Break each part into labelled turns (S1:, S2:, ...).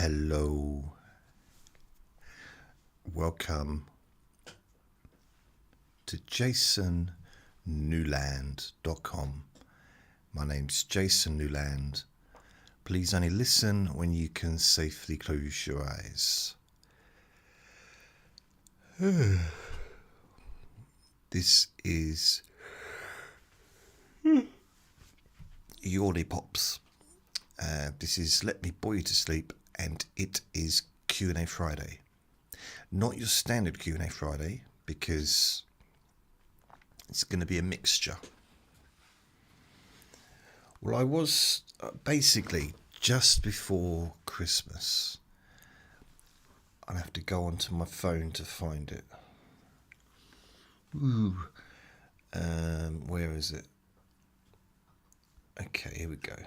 S1: Hello. Welcome to jasonnewland.com. My name's Jason Newland. Please only listen when you can safely close your eyes. This is Yawny Pops. This is Let Me Bore You to Sleep, and it is Q&A Friday. Not your standard Q&A Friday, because it's going to be a mixture. Well, I was basically just before Christmas. I'll have to go onto my phone to find it. Where is it? Okay, here we go.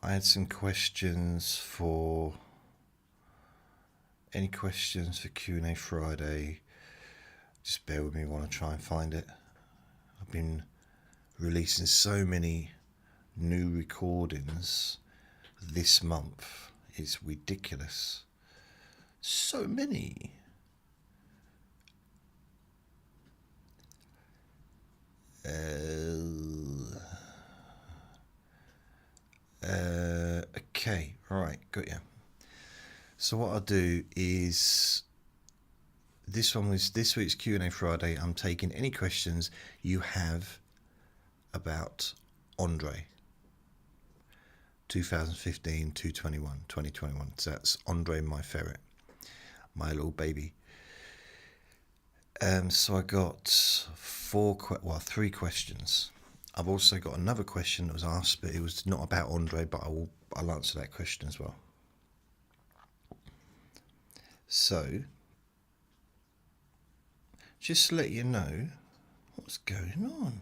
S1: I had some questions for... Any questions for Q&A Friday? Just bear with me while I try and find it. I've been releasing so many new recordings this month. It's ridiculous. So many. Okay, right, got you. So what I'll do is, this one was this week's Q&A Friday. I'm taking any questions you have about Andre. 2015, 2021. So that's Andre, my ferret, my little baby. So I got three questions. I've also got another question that was asked, but it was not about Andre, but I'll answer that question as well. So, just to let you know what's going on.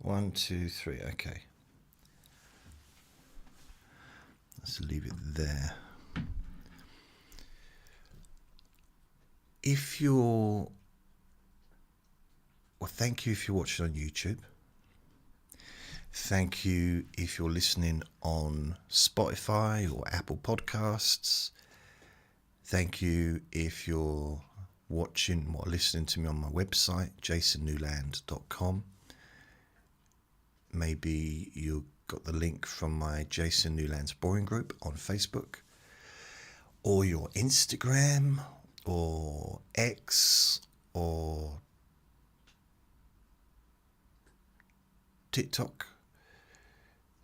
S1: 1, 2, 3, okay. Let's leave it there. Thank you if you're watching on YouTube. Thank you if you're listening on Spotify or Apple Podcasts. Thank you if you're watching or listening to me on my website, jasonnewland.com. Maybe you got the link from my Jason Newland's Boring Group on Facebook, or your Instagram, or X, or TikTok.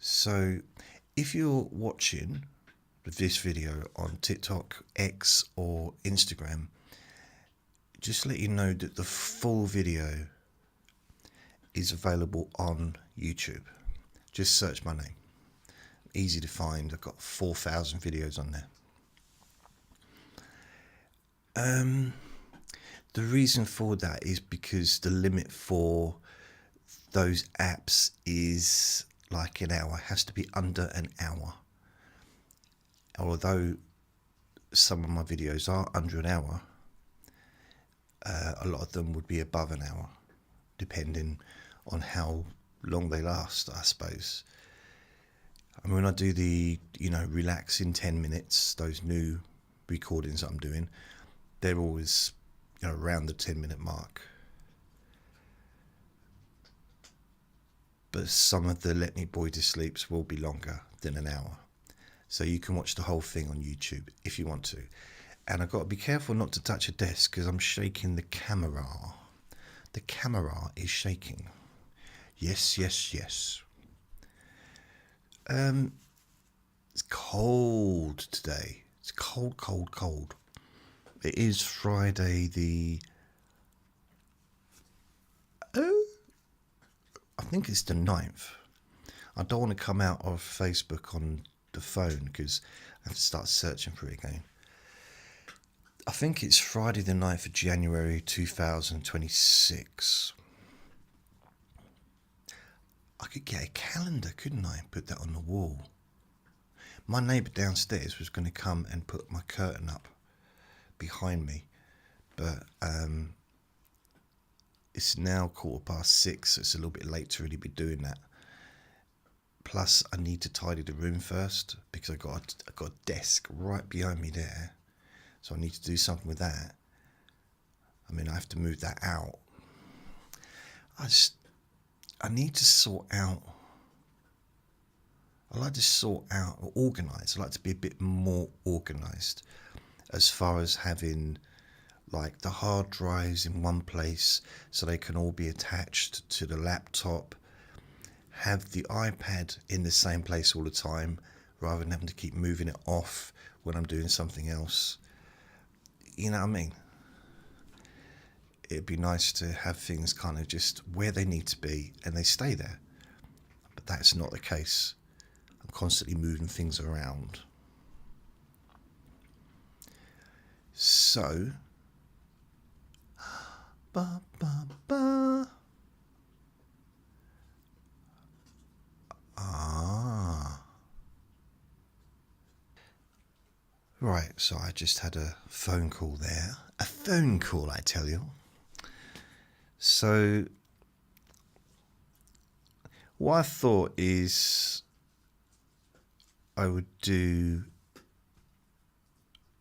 S1: So if you're watching this video on TikTok, X, or Instagram, just let you know that the full video is available on YouTube. Just search my name. Easy to find. I've got 4,000 videos on there. The reason for that is because the limit for those apps is like an hour. It has to be under an hour. Although some of my videos are under an hour, a lot of them would be above an hour, depending on how long they last, I suppose. I mean, when I do the, relax in 10 minutes, those new recordings that I'm doing, they're always, around the 10-minute mark. But some of the Let Me Bore You to Sleeps will be longer than an hour. So you can watch the whole thing on YouTube if you want to. And I've got to be careful not to touch a desk because I'm shaking the camera. The camera is shaking. Yes. It's cold today. It's cold. It is Friday I think it's the 9th. I don't want to come out of Facebook on the phone because I have to start searching for it again. I think it's Friday the 9th of January 2026. I could get a calendar, couldn't I, and put that on the wall. My neighbour downstairs was going to come and put my curtain up behind me, but it's now 6:15, so it's a little bit late to really be doing that. Plus, I need to tidy the room first because I got a desk right behind me there, so I need to do something with that. I mean, I have to move that out. I need to sort out. I like to sort out or organise. I like to be a bit more organised as far as having like the hard drives in one place so they can all be attached to the laptop. Have the iPad in the same place all the time rather than having to keep moving it off when I'm doing something else. You know what I mean? It'd be nice to have things kind of just where they need to be and they stay there. But that's not the case. I'm constantly moving things around. So, right, so I just had a phone call there. A phone call, I tell you. So, what I thought is I would do,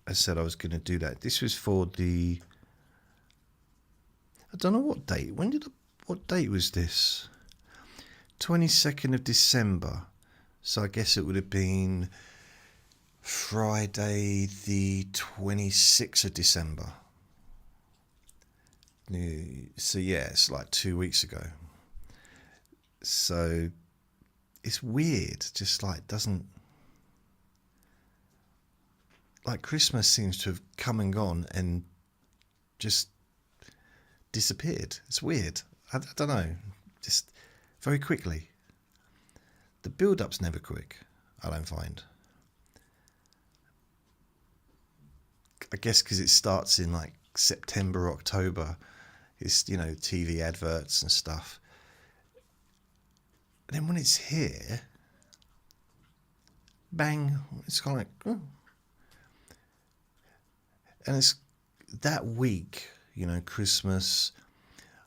S1: I said I was going to do that. This was for the, I don't know what date. What date was this? 22nd of December. So I guess it would have been Friday the 26th of December. So yeah, it's like 2 weeks ago. So it's weird, just like doesn't, like Christmas seems to have come and gone and just disappeared. It's weird. I don't know, just very quickly. The build-up's never quick, I don't find. I guess because it starts in like September, October. It's, you know, TV adverts and stuff. And then when it's here, bang, it's kind of like, oh. And it's that week, you know, Christmas,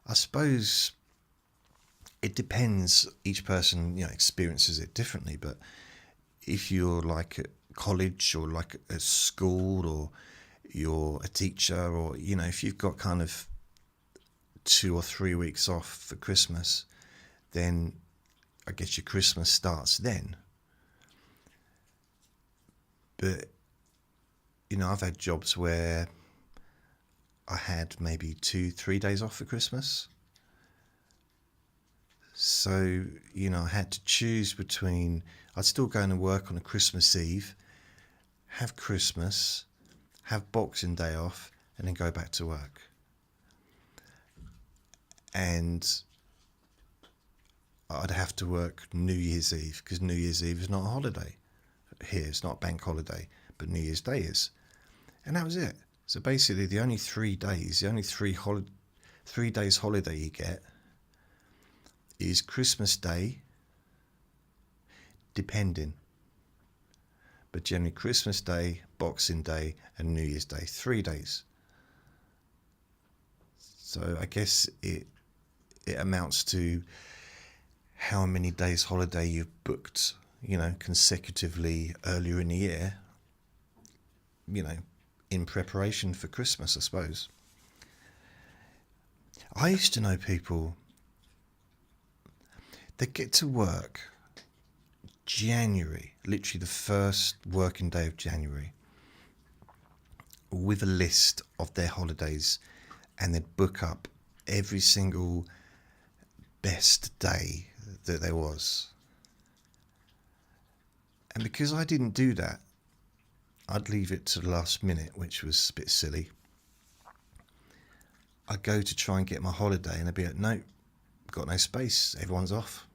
S1: I suppose it depends, each person, you know, experiences it differently, but if you're like at college or like at school or you're a teacher or, you know, if you've got kind of 2 or 3 weeks off for Christmas, then I guess your Christmas starts then. But, you know, I've had jobs where I had maybe 2-3 days off for Christmas. So, you know, I had to choose between, I'd still go and work on a Christmas Eve, have Christmas, have Boxing Day off, and then go back to work. And I'd have to work New Year's Eve, because New Year's Eve is not a holiday. Here, it's not a bank holiday, but New Year's Day is. And that was it. So basically, the only 3 days, the only 3 days holiday you get is Christmas Day, depending. But generally Christmas Day, Boxing Day, and New Year's Day, 3 days. So I guess it amounts to how many days holiday you've booked, you know, consecutively earlier in the year, you know, in preparation for Christmas, I suppose. I used to know people that get to work January, literally the first working day of January, with a list of their holidays, and they'd book up every single best day that there was. And because I didn't do that, I'd leave it to the last minute, which was a bit silly. I'd go to try and get my holiday and they'd be like, no, got no space, everyone's off.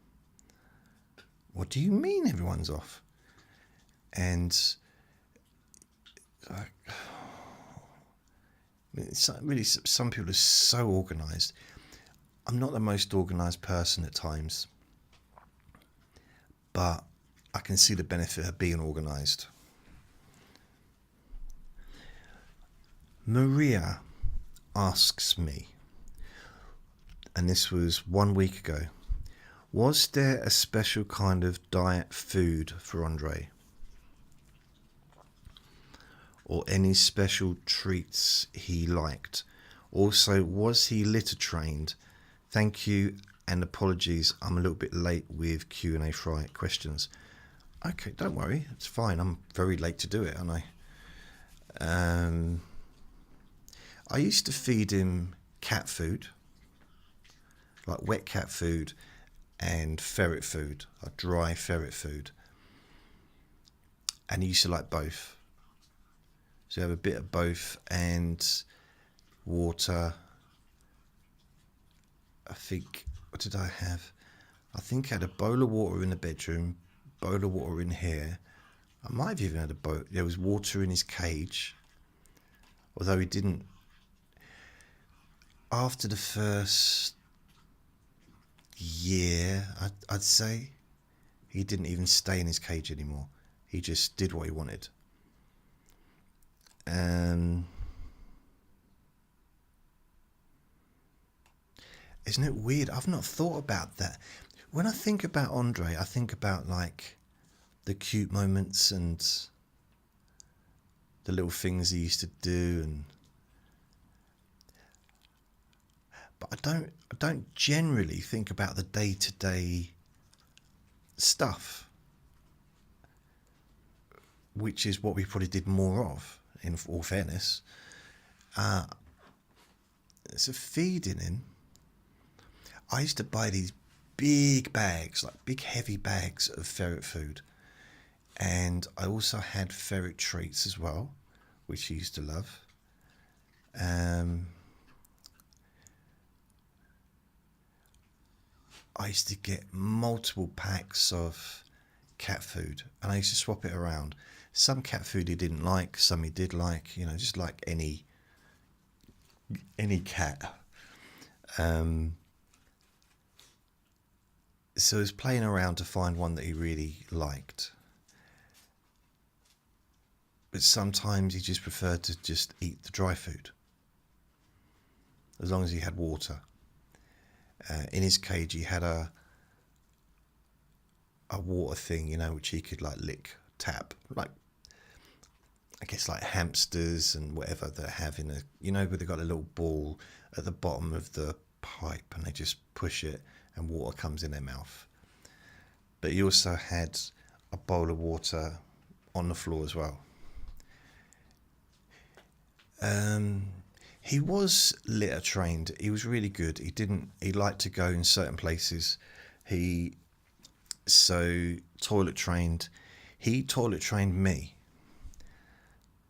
S1: What do you mean everyone's off? And really, some people are so organised. I'm not the most organised person at times, but I can see the benefit of being organised. Maria asks me, and this was 1 week ago, Was there a special kind of diet food for Andre? Or any special treats he liked? Also, was he litter trained? Thank you and apologies, I'm a little bit late with Q&A Friday questions. Okay, don't worry, it's fine. I'm very late to do it, aren't I? I used to feed him cat food, like wet cat food and ferret food, like dry ferret food. And he used to like both. So you have a bit of both and water. I think, what did I have? I think I had a bowl of water in the bedroom, bowl of water in here. I might have even had a bowl. There was water in his cage. Although he didn't. After the first year, I'd say, he didn't even stay in his cage anymore. He just did what he wanted. Isn't it weird? I've not thought about that. When I think about Andre, I think about like the cute moments and the little things he used to do, but I don't generally think about the day-to-day stuff, which is what we probably did more of, in all fairness. So feeding him, I used to buy these big bags, like big heavy bags of ferret food. And I also had ferret treats as well, which he used to love. I used to get multiple packs of cat food, and I used to swap it around. Some cat food he didn't like, some he did like, just like any cat. So I was playing around to find one that he really liked. But sometimes he just preferred to just eat the dry food, as long as he had water. In his cage he had a water thing, which he could like lick, tap, like I guess like hamsters and whatever that have in where they've got a little ball at the bottom of the pipe and they just push it and water comes in their mouth. But he also had a bowl of water on the floor as well. He was litter trained. He was really good. He liked to go in certain places. Toilet trained. He toilet trained me.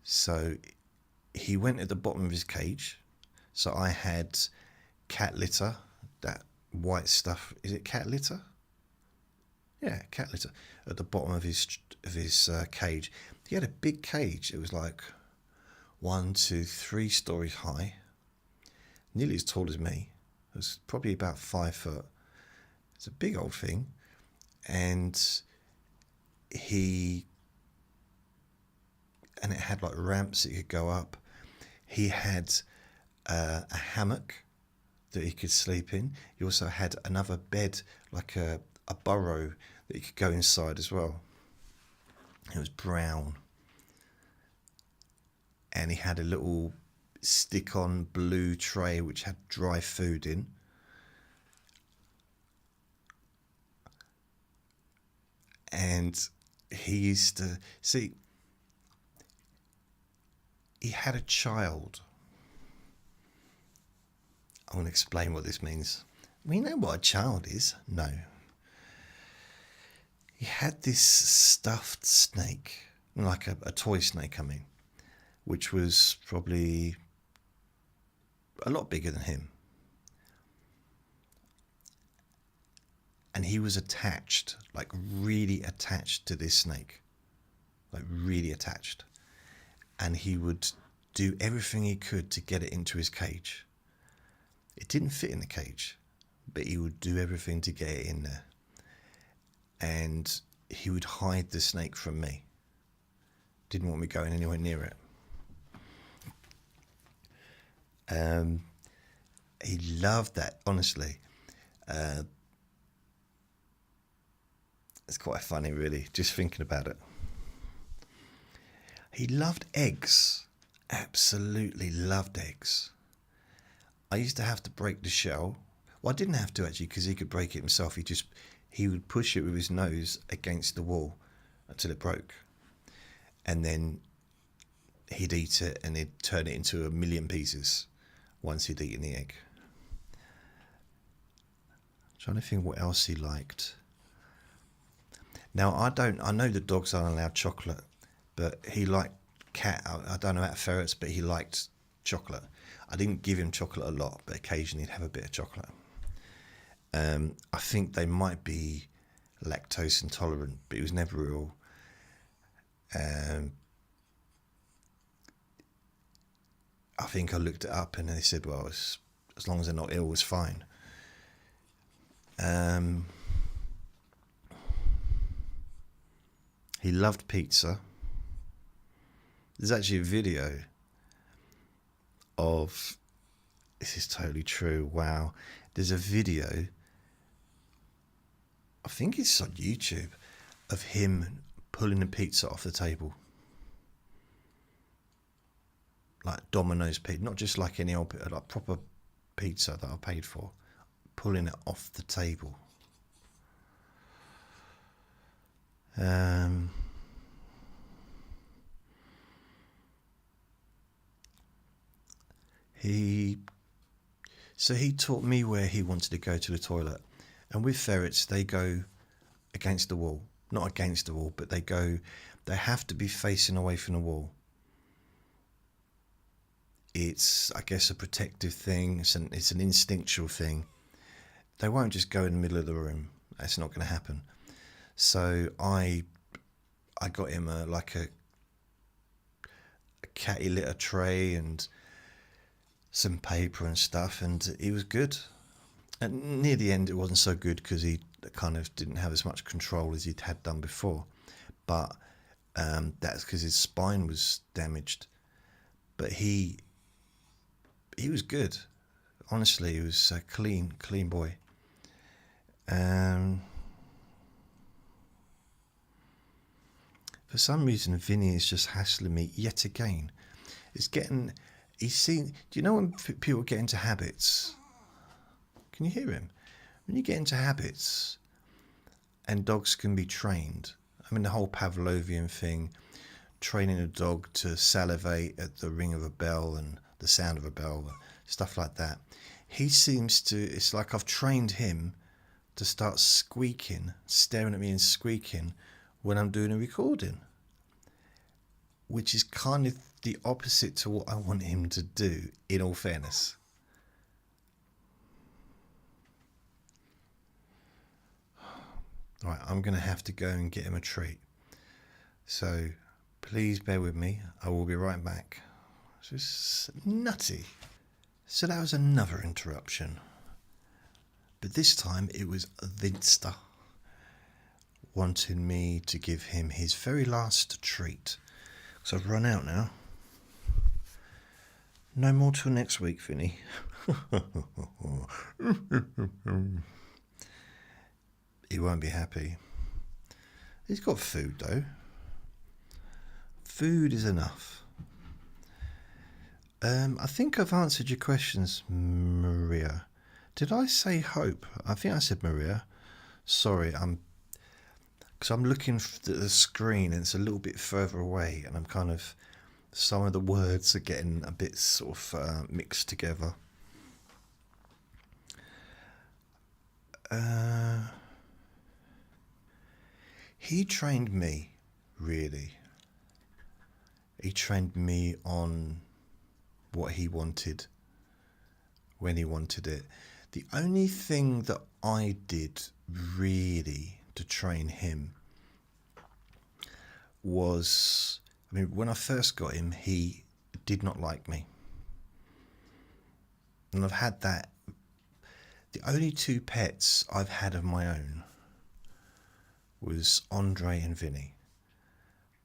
S1: So he went at the bottom of his cage. So I had cat litter, that white stuff. Is it cat litter? Yeah, cat litter at the bottom of his cage. He had a big cage. It was like 1, 2, 3 stories high, nearly as tall as me. It was probably about 5 foot. It's a big old thing, and it had like ramps that you could go up. He had a hammock that he could sleep in. He also had another bed, like a burrow that he could go inside as well. It was brown. And he had a little stick-on blue tray which had dry food in. And he used to... See, he had a child. I want to explain what this means. We know what a child is. No. He had this stuffed snake, like a toy snake, which was probably a lot bigger than him. And he was attached, like really attached to this snake, like really attached. And he would do everything he could to get it into his cage. It didn't fit in the cage, but he would do everything to get it in there. And he would hide the snake from me. Didn't want me going anywhere near it. He loved that, honestly. It's quite funny, really, just thinking about it. He loved eggs. Absolutely loved eggs. I used to have to break the shell. Well, I didn't have to, actually, because he could break it himself. He would push it with his nose against the wall until it broke. And then he'd eat it and he'd turn it into a million pieces once he'd eaten the egg. I'm trying to think what else he liked. Now, I know the dogs aren't allowed chocolate, but he liked cat. I don't know about ferrets, but he liked chocolate. I didn't give him chocolate a lot, but occasionally he'd have a bit of chocolate. I think they might be lactose intolerant, but he was never ill. I think I looked it up and they said, well, as long as they're not ill, it's fine. He loved pizza. There's actually a video of, this is totally true, wow. There's a video, I think it's on YouTube, of him pulling a pizza off the table. Like Domino's pizza, not just like any old, like proper pizza that I paid for. Pulling it off the table. He taught me where he wanted to go to the toilet, and with ferrets they go against the wall, not against the wall, but they have to be facing away from the wall. It's, I guess, a protective thing. It's an instinctual thing. They won't just go in the middle of the room. That's not going to happen. So I got him a catty litter tray and some paper and stuff, and he was good. And near the end, it wasn't so good because he kind of didn't have as much control as he'd had done before. But that's because his spine was damaged. But he was good. Honestly, he was a clean boy. For some reason, Vinny is just hassling me yet again. Do you know when people get into habits? Can you hear him? When you get into habits, and dogs can be trained. I mean, the whole Pavlovian thing, training a dog to salivate at the ring of a bell and the sound of a bell, stuff like that. It's like I've trained him to start squeaking, staring at me and squeaking when I'm doing a recording, which is kind of the opposite to what I want him to do, in all fairness. Right, I'm going to have to go and get him a treat. So please bear with me. I will be right back. It's just nutty. So that was another interruption. But this time it was Vinster wanting me to give him his very last treat. So I've run out now. No more till next week, Vinny. He won't be happy. He's got food, though. Food is enough. I think I've answered your questions, Maria. Did I say Hope? I think I said Maria. Sorry, because I'm looking at the screen and it's a little bit further away, and I'm kind of, some of the words are getting a bit sort of mixed together. He trained me, really. He trained me on what he wanted, when he wanted it. The only thing that I did really to train him was, when I first got him, he did not like me. And I've had that. The only two pets I've had of my own was Andre and Vinny,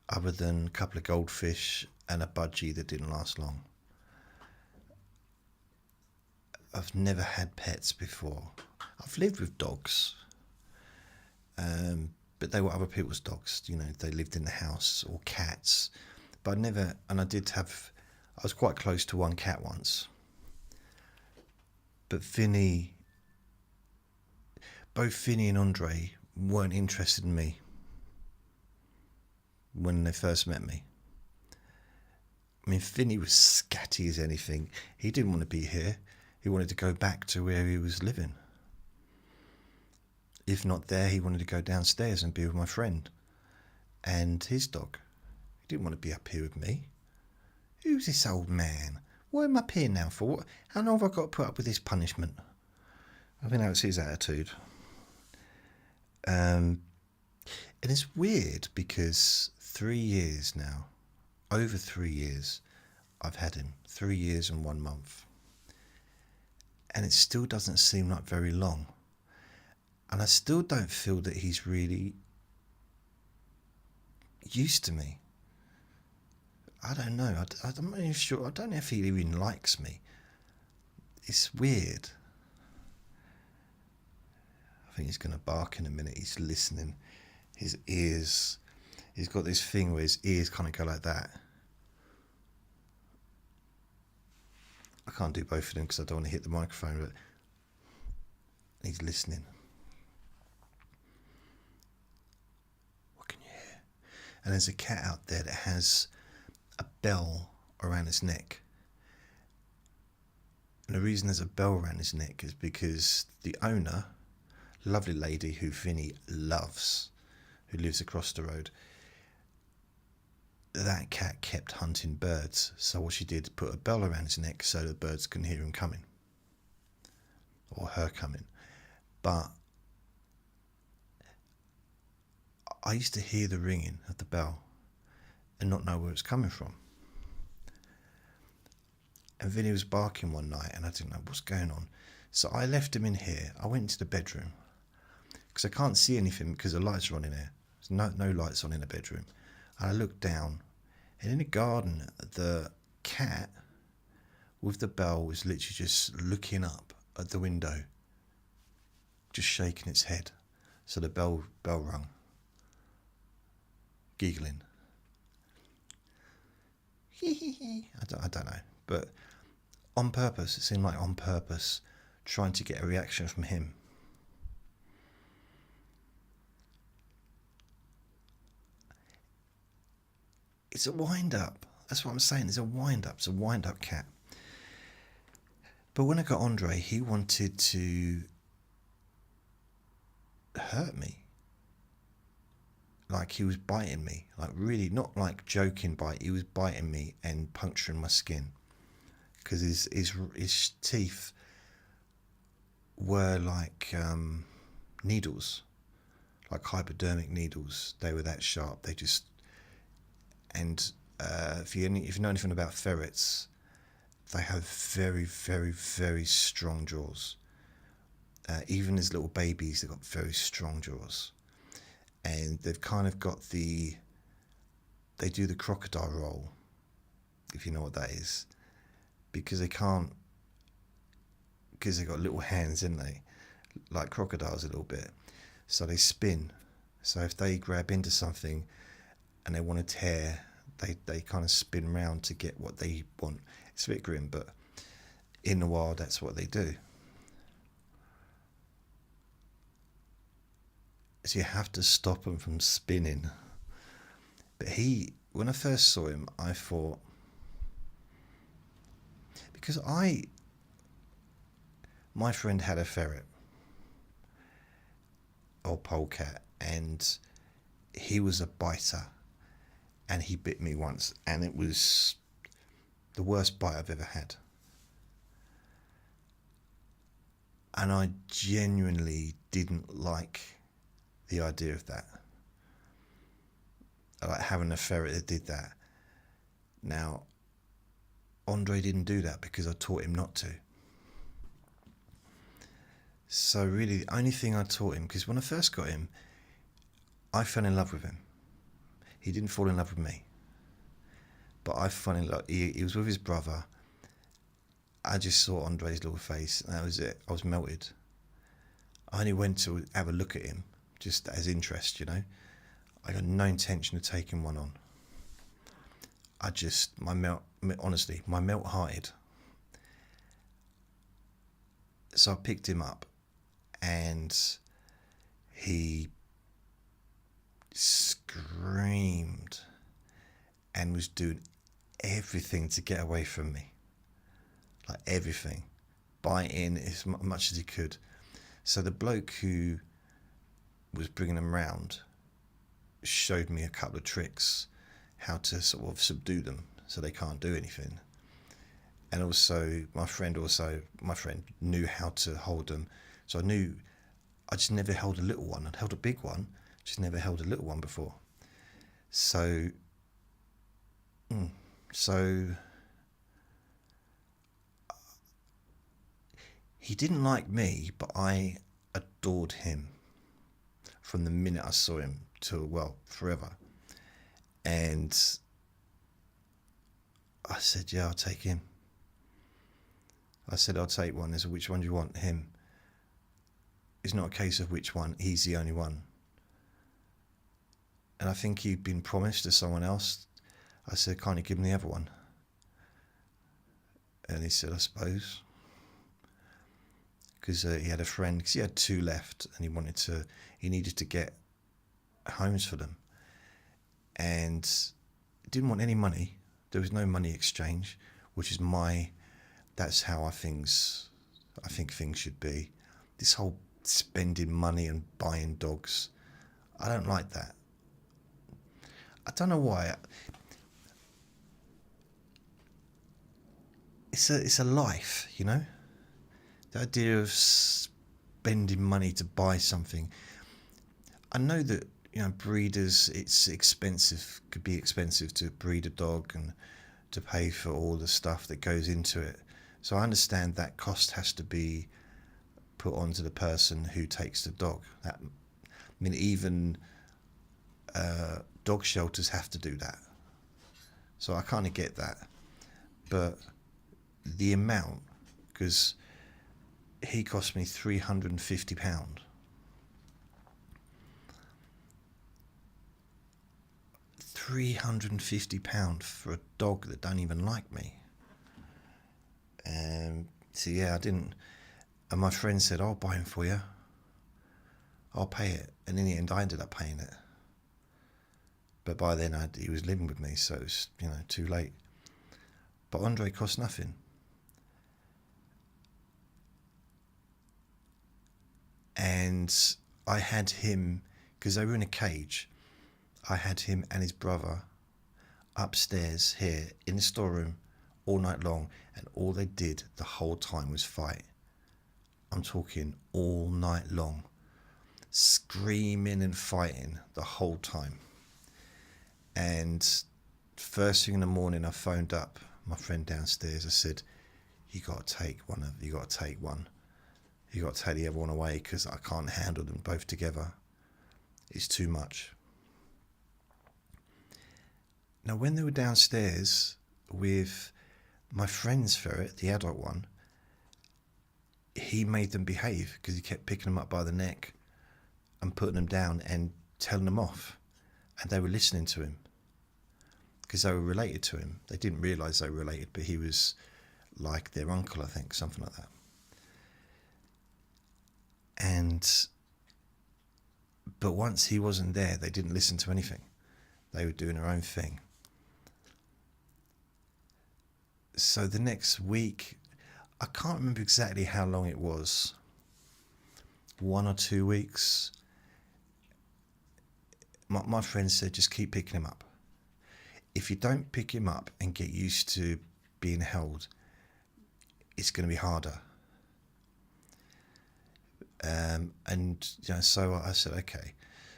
S1: other than a couple of goldfish and a budgie that didn't last long. I've never had pets before. I've lived with dogs, but but they were other people's dogs. You know, they lived in the house, or cats. But I never, and I was quite close to one cat once. But both Finny and Andre weren't interested in me when they first met me. I mean, Finny was scatty as anything. He didn't want to be here. He wanted to go back to where he was living. If not there, he wanted to go downstairs and be with my friend and his dog. He didn't want to be up here with me. Who's this old man? Why am I up here now for? How long have I got to put up with this punishment? I think that was his attitude. And it's weird because 3 years now, over 3 years, I've had him. 3 years and 1 month. And it still doesn't seem like very long. And I still don't feel that he's really used to me. I don't know. I'm not even sure. I don't know if he even likes me. It's weird. I think he's going to bark in a minute. He's listening. His ears. He's got this thing where his ears kind of go like that. I can't do both of them because I don't want to hit the microphone, but he's listening. What can you hear? And there's a cat out there that has a bell around his neck. And the reason there's a bell around his neck is because the owner, lovely lady who Vinny loves, who lives across the road, that cat kept hunting birds. So what she did, put a bell around his neck so the birds can hear him coming. Or her coming. But I used to hear the ringing of the bell and not know where it's coming from. And Vinny was barking one night and I didn't know what's going on. So I left him in here. I went into the bedroom because I can't see anything because the lights are on in there. There's no lights on in the bedroom. And I looked down, and in the garden, the cat with the bell was literally just looking up at the window, just shaking its head. So the bell rung, giggling. I don't know, but on purpose, it seemed like on purpose, trying to get a reaction from him. It's a wind-up. That's what I'm saying. It's a wind-up. It's a wind-up cat. But when I got Andre, he wanted to hurt me. Like he was biting me. Like really, not like joking bite. He was biting me and puncturing my skin. Because his teeth were like needles. Like hypodermic needles. They were that sharp. They just... And if you know anything about ferrets, they have very, very, very strong jaws. Even as little babies, they've got very strong jaws. And they've kind of got they do the crocodile roll, if you know what that is. Because they've got little hands, haven't they? Like crocodiles a little bit. So they spin. So if they grab into something and they want to tear, they kind of spin round to get what they want. It's a bit grim, but in the wild, that's what they do. So you have to stop them from spinning. But when I first saw him, I thought, because my friend had a ferret, or polecat, and he was a biter. And he bit me once, and it was the worst bite I've ever had. And I genuinely didn't like the idea of that. I like having a ferret that did that. Now, Andre didn't do that because I taught him not to. So really, the only thing I taught him, because when I first got him, I fell in love with him. He didn't fall in love with me. But I fell in love. He was with his brother. I just saw Andre's little face, and that was it. I was melted. I only went to have a look at him, just as interest, you know. I got no intention of taking one on. Honestly, my melt-hearted. So I picked him up, and he screamed and was doing everything to get away from me. Like everything. Biting as much as he could. So the bloke who was bringing them round showed me a couple of tricks how to sort of subdue them so they can't do anything. And also my friend knew how to hold them. So I just never held a little one. I'd held a big one, just never held a little one before. So he didn't like me, but I adored him from the minute I saw him till, well, forever. And I said, yeah, I'll take him. I said, I'll take one. They said, which one do you want? Him. It's not a case of which one, he's the only one. And I think he'd been promised to someone else. I said, can't you give him the other one? And he said, I suppose. Because he had a friend, because he had two left, and he needed to get homes for them. And didn't want any money. There was no money exchange, which is that's how I think things should be. This whole spending money and buying dogs, I don't like that. I don't know why. It's a life, you know? The idea of spending money to buy something. I know that, you know, breeders, it's expensive, could be expensive to breed a dog and to pay for all the stuff that goes into it. So I understand that cost has to be put onto the person who takes the dog. Even dog shelters have to do that. So I kind of get that. But the amount, because he cost me £350. £350 for a dog that don't even like me. So yeah, I didn't. And my friend said, I'll buy him for you. I'll pay it. And in the end, I ended up paying it. But by then, he was living with me, so it was, you know, too late. But Andre cost nothing. And I had him, because they were in a cage, I had him and his brother upstairs here in the storeroom all night long, and all they did the whole time was fight. I'm talking all night long, screaming and fighting the whole time. And first thing in the morning, I phoned up my friend downstairs. I said, you got to take one. You got to take the other one away, because I can't handle them both together. It's too much. Now, when they were downstairs with my friend's ferret, the adult one, he made them behave, because he kept picking them up by the neck and putting them down and telling them off. And they were listening to him, because they were related to him. They didn't realise they were related, but he was like their uncle, I think, something like that. But once he wasn't there, they didn't listen to anything. They were doing their own thing. So the next week, I can't remember exactly how long it was, 1 or 2 weeks. My friend said, just keep picking him up. If you don't pick him up and get used to being held, it's going to be harder. And you know, so I said, okay.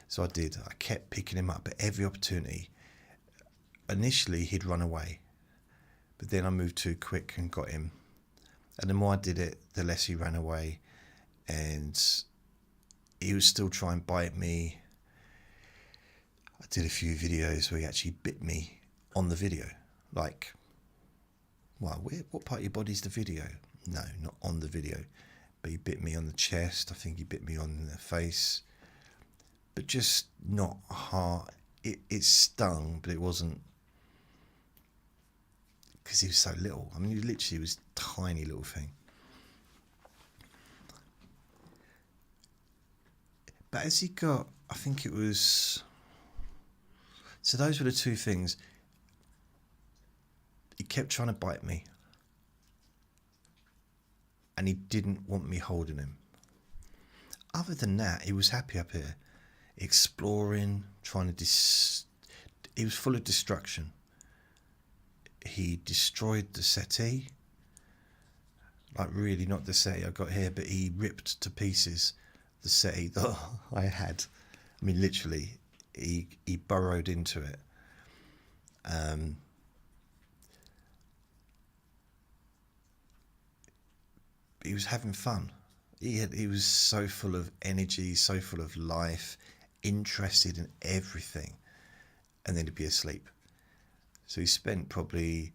S1: So I did. I kept picking him up at every opportunity. Initially, he'd run away, but then I moved too quick and got him. And the more I did it, the less he ran away, and he would still try and bite me. I did a few videos where he actually bit me on the video. Like, well, what part of your body's the video? No, not on the video. But he bit me on the chest. I think he bit me on the face. but just not hard. It stung, but it wasn't, because he was so little. I mean, he literally was a tiny little thing. But as he got, I think it was, so those were the two things. He kept trying to bite me, and he didn't want me holding him. Other than that, he was happy up here, exploring, trying to he was full of destruction. He destroyed the settee, like really not the settee I got here, but he ripped to pieces the settee that I had. I mean, literally, he burrowed into it. He was having fun. He was so full of energy, so full of life, interested in everything, and then he'd be asleep. So he spent probably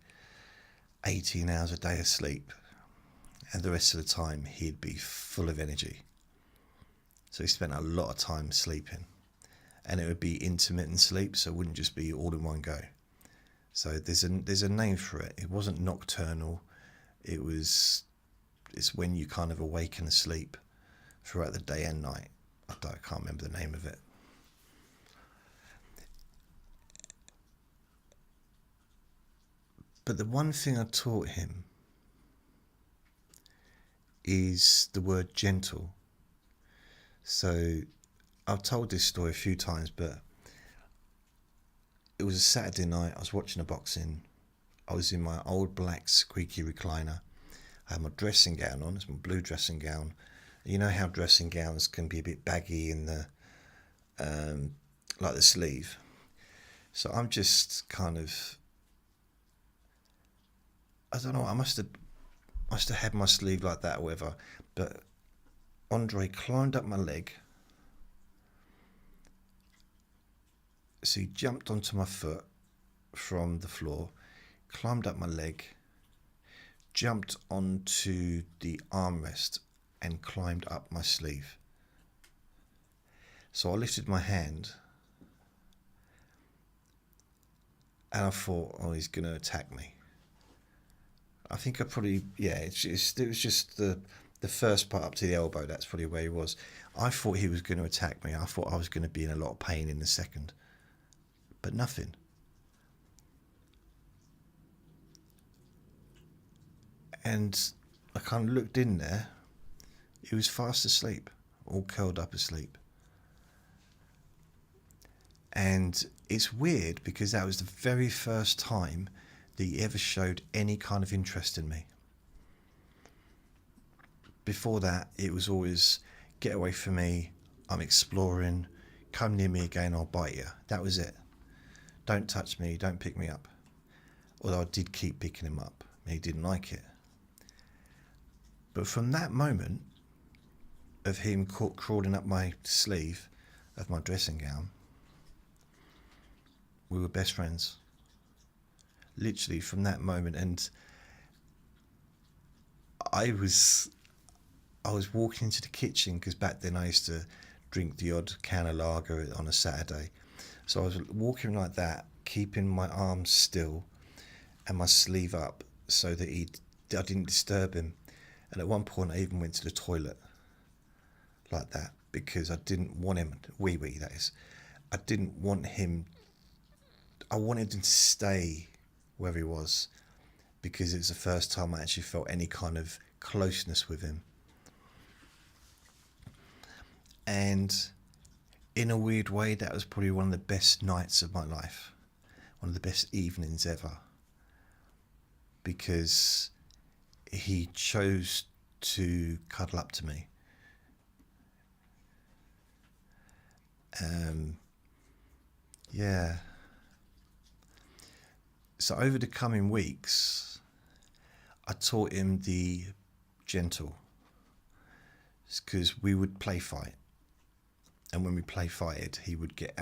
S1: 18 hours a day asleep, and the rest of the time he'd be full of energy. So he spent a lot of time sleeping, and it would be intermittent sleep, so it wouldn't just be all in one go. So there's a name for it. It wasn't nocturnal. It's when you kind of awaken asleep throughout the day and night. I can't remember the name of it. But the one thing I taught him is the word gentle. So I've told this story a few times, but it was a Saturday night. I was watching a boxing. I was in my old black squeaky recliner. I had my dressing gown on. It's my blue dressing gown. You know how dressing gowns can be a bit baggy in the like the sleeve. So I'm just kind of, I don't know, I must have had my sleeve like that or whatever, but Andre climbed up my leg. So he jumped onto my foot from the floor, climbed up my leg, jumped onto the armrest and climbed up my sleeve. So I lifted my hand and I thought, oh, he's going to attack me. I think I probably, it was just the first part up to the elbow. That's probably where he was. I thought he was going to attack me. I thought I was going to be in a lot of pain in a second. But nothing. And I kind of looked in there. He was fast asleep, all curled up asleep. And it's weird because that was the very first time that he ever showed any kind of interest in me. Before that, it was always, get away from me, I'm exploring, come near me again, I'll bite you. That was it. Don't touch me, don't pick me up. Although I did keep picking him up, and he didn't like it. But from that moment of him crawling up my sleeve of my dressing gown, we were best friends. Literally from that moment. And I was walking into the kitchen, because back then I used to drink the odd can of lager on a Saturday. So I was walking like that, keeping my arms still and my sleeve up so that I didn't disturb him. And at one point I even went to the toilet like that, because I didn't want him, wee that is, I didn't want him, I wanted him to stay where he was, because it was the first time I actually felt any kind of closeness with him. And in a weird way, that was probably one of the best nights of my life, one of the best evenings ever, because he chose to cuddle up to me. So over the coming weeks, I taught him the gentle, because we would play fight. And when we play fighted, he would get,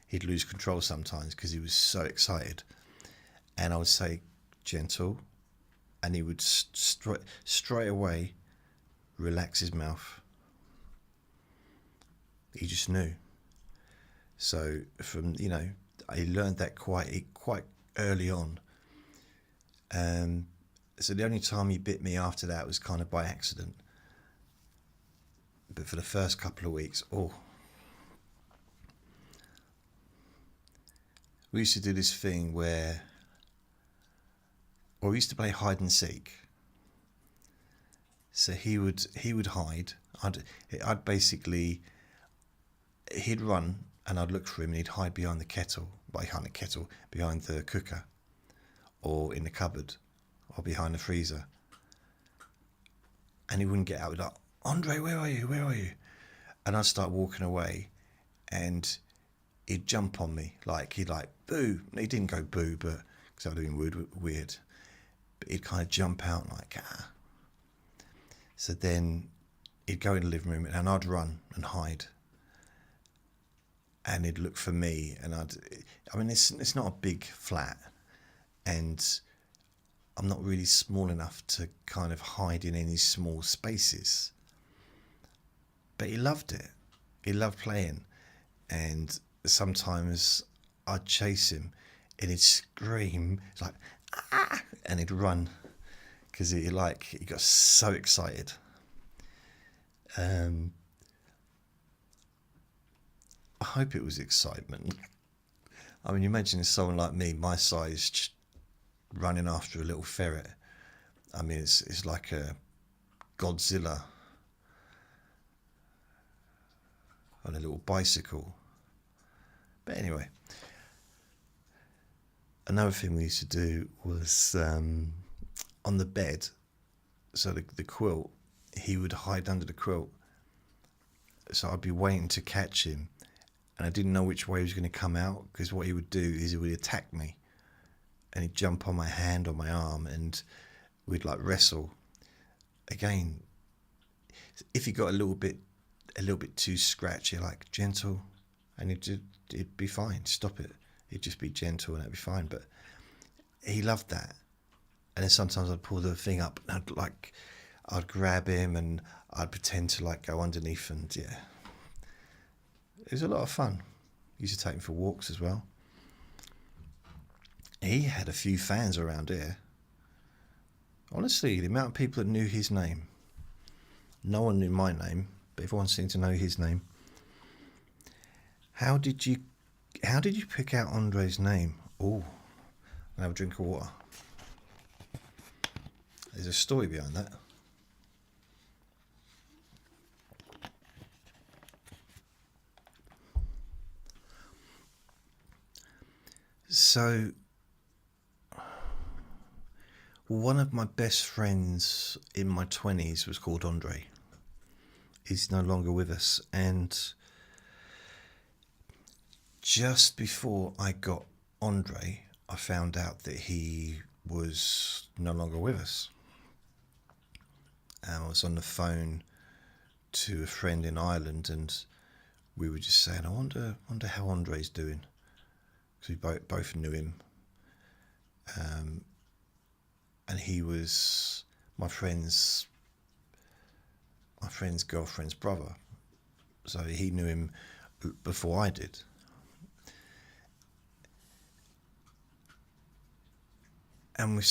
S1: he'd lose control sometimes because he was so excited. And I would say, gentle, and he would straight away relax his mouth. He just knew. So from, I learned that quite early on. So the only time he bit me after that was kind of by accident. But for the first couple of weeks, we used to do this thing where, we used to play hide and seek. So he would hide. I'd basically, he'd run and I'd look for him and he'd hide behind the kettle, behind the cooker, or in the cupboard, or behind the freezer. And he wouldn't get out. He'd like, Andre, where are you? Where are you? And I'd start walking away, and he'd jump on me. He'd boo. He didn't go boo, but because that would have been weird. But he'd kind of jump out So then he'd go in the living room and I'd run and hide. And he'd look for me, and it's not a big flat, and I'm not really small enough to kind of hide in any small spaces. But he loved it. He loved playing. And sometimes I'd chase him and he'd scream. It's like, ah! And he'd run because he got so excited. I hope it was excitement. I mean, imagine someone like me, my size, running after a little ferret. I mean, it's like a Godzilla on a little bicycle. But anyway, another thing we used to do was on the bed. So the quilt, he would hide under the quilt. So I'd be waiting to catch him, and I didn't know which way he was going to come out, because what he would do is he would attack me, and he'd jump on my hand or my arm, and we'd wrestle. Again, if he got a little bit too scratchy, gentle, and it'd be fine. Stop it. He'd just be gentle and it'd be fine. But he loved that. And then sometimes I'd pull the thing up and I'd grab him and I'd pretend to go underneath, and yeah, it was a lot of fun. Used to take him for walks as well. He had a few fans around here. Honestly, the amount of people that knew his name. No one knew my name, but everyone seemed to know his name. How did you pick out Andre's name? Oh, I'll have a drink of water. There's a story behind that. So, one of my best friends in my 20s was called Andre. He's no longer with us, and just before I got Andre, I found out that he was no longer with us. I was on the phone to a friend in Ireland, and we were just saying, I wonder how Andre's doing, because we both knew him. And he was my friend's girlfriend's brother, so he knew him before I did. And we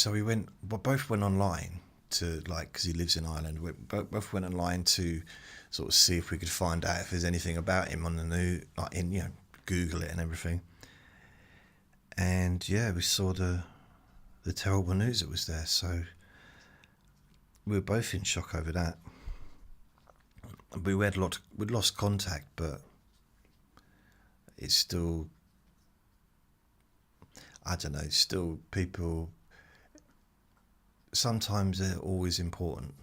S1: both went online to, because he lives in Ireland, we both went online to sort of see if we could find out if there's anything about him on the new, Google it and everything. And yeah, we saw the terrible news that was there, so we were both in shock over that. We'd lost contact, but it's still, I don't know, still people, sometimes they're always important.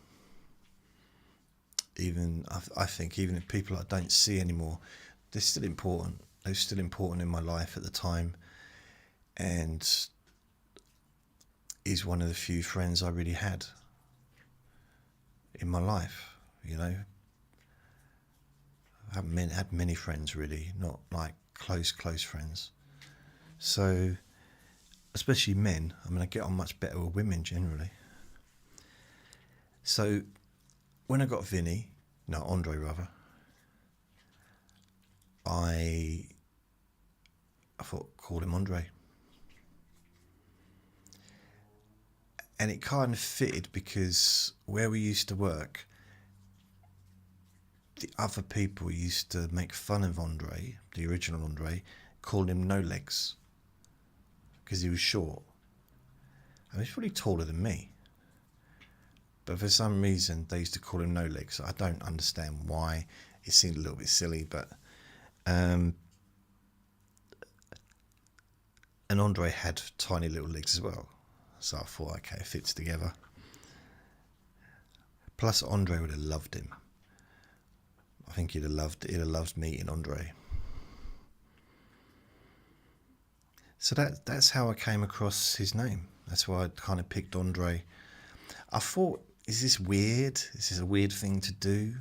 S1: I think even if people I don't see anymore, they're still important. They're still important in my life at the time, and he's one of the few friends I really had in my life, I haven't had many friends really, not close friends. So, especially men, I get on much better with women generally. So, when I got Andre rather, I I thought, call him Andre. And it kind of fitted because where we used to work, the other people used to make fun of Andre, the original Andre, calling him No Legs because he was short. And he's probably taller than me. But for some reason, they used to call him No Legs. I don't understand why. It seemed a little bit silly, but... and Andre had tiny little legs as well. So I thought, okay, it fits together. Plus, Andre would have loved him. I think he'd have loved meeting Andre. So that's how I came across his name. That's why I kind of picked Andre. I thought, is this weird? Is this a weird thing to do?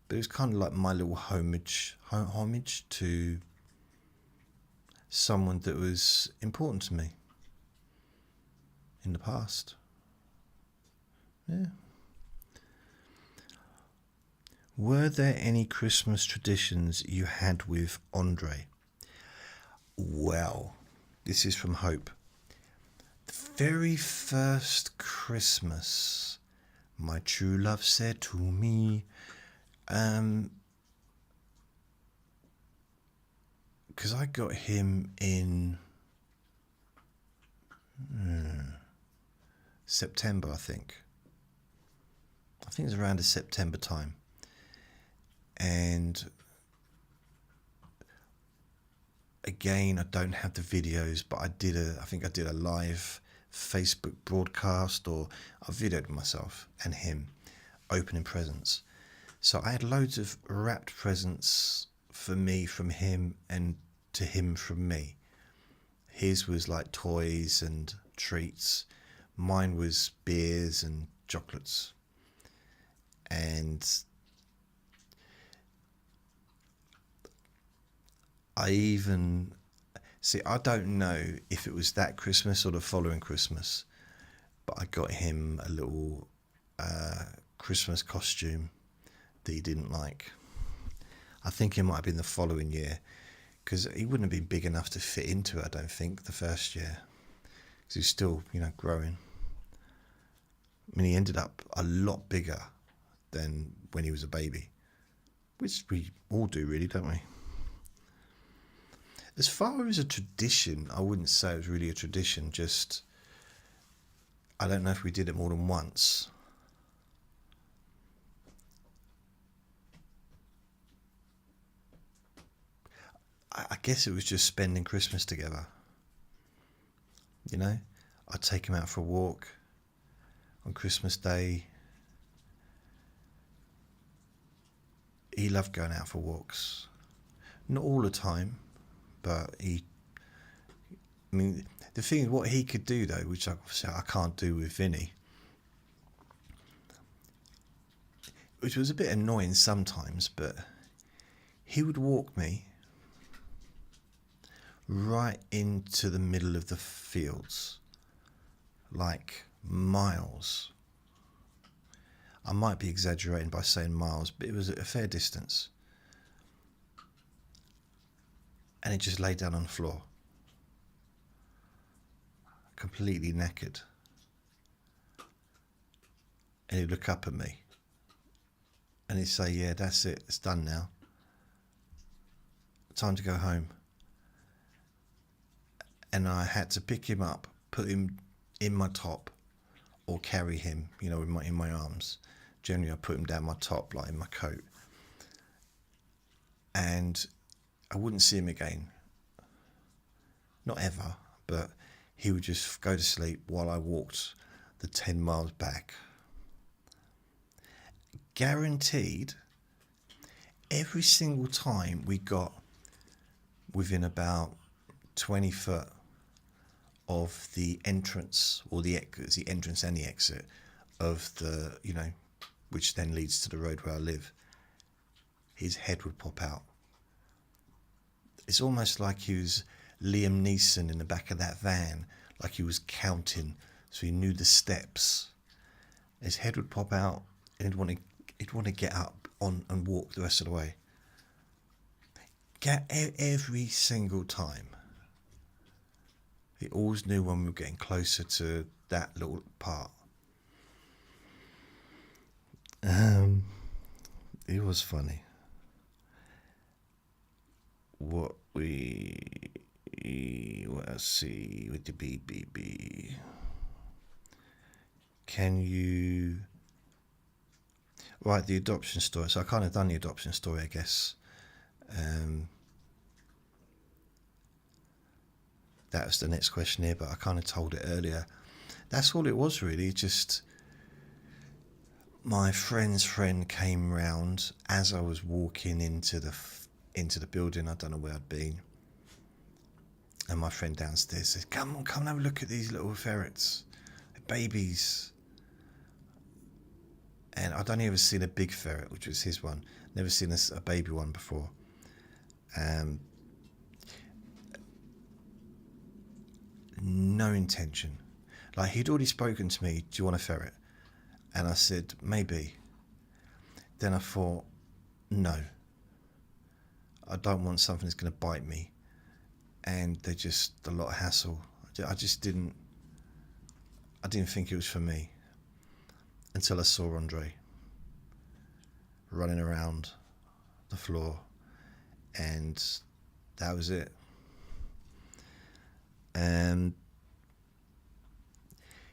S1: But it was kind of like my little homage to someone that was important to me in the past. Yeah. Were there any Christmas traditions you had with Andre? Well, this is from Hope. The very first Christmas, my true love said to me, because I got him in September, I think. I think it was around the September time. And again, I don't have the videos, but I think I did a live Facebook broadcast, or I videoed myself and him opening presents. So I had loads of wrapped presents for me from him, and to him from me. His was like toys and treats. Mine was beers and chocolates. And I don't know if it was that Christmas or the following Christmas, but I got him a little Christmas costume that he didn't like. I think it might have been the following year, because he wouldn't have been big enough to fit into it, I don't think, the first year, because he was still, growing. I mean, he ended up a lot bigger than when he was a baby, which we all do, really, don't we? As far as a tradition, I wouldn't say it was really a tradition, just, I don't know if we did it more than once. I guess it was just spending Christmas together. I'd take him out for a walk on Christmas Day. He loved going out for walks. Not all the time, but the thing is, what he could do though, which obviously I can't do with Vinny, which was a bit annoying sometimes, but he would walk me right into the middle of the fields, like miles. I might be exaggerating by saying miles, but it was a fair distance. And he just lay down on the floor, completely knackered. And he'd look up at me and he'd say, yeah, that's it, it's done now. Time to go home. And I had to pick him up, put him in my top, or carry him, in my arms. Generally, I put him down my top, like in my coat. And I wouldn't see him again. Not ever, but he would just go to sleep while I walked the 10 miles back. Guaranteed, every single time we got within about 20 foot of the entrance, or the entrance and the exit of the, which then leads to the road where I live, his head would pop out. It's almost like he was Liam Neeson in the back of that van, like he was counting, so he knew the steps. His head would pop out, and he'd want to get up on and walk the rest of the way. Every single time. He always knew when we were getting closer to that little part. It was funny. Let's see with the BBB. Can you... Right, the adoption story. So I kind of done the adoption story, I guess. That was the next question here, but I kind of told it earlier. That's all it was really. Just my friend's friend came round as I was walking into the building. I don't know where I'd been, and my friend downstairs said, "Come on, come and have a look at these little ferrets, babies." And I'd only ever seen a big ferret, which was his one. Never seen a baby one before. No intention. Like, he'd already spoken to me, "Do you want a ferret?" And I said, "Maybe." Then I thought, no. I don't want something that's going to bite me. And they're just a lot of hassle. I didn't think it was for me. Until I saw Andre running around the floor. And that was it. And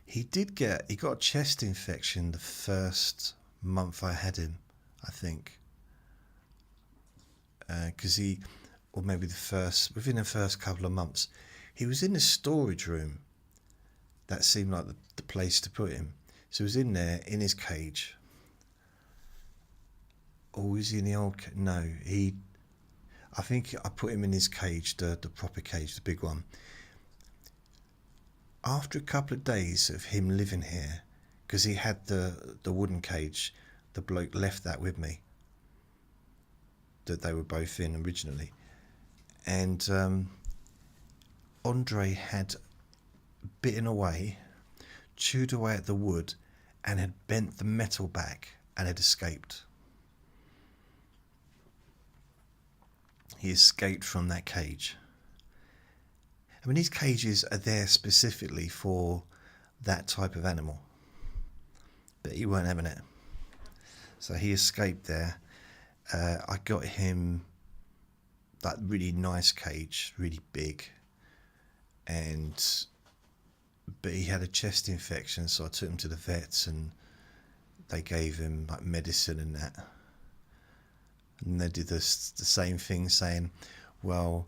S1: he got a chest infection the first month I had him, I think. Because within the first couple of months, he was in the storage room. That seemed like the place to put him. So he was in there, in his cage. Or was he in the old cage? No, I think I put him in his cage, the proper cage, the big one. After a couple of days of him living here, because he had the wooden cage, the bloke left that with me, that they were both in originally. And Andre had bitten away, chewed away at the wood, and had bent the metal back and had escaped. He escaped from that cage. I mean, these cages are there specifically for that type of animal. But he weren't having it. So he escaped there. I got him that really nice cage, really big. But he had a chest infection, so I took him to the vets and they gave him like medicine and that. And they did the same thing, saying, well,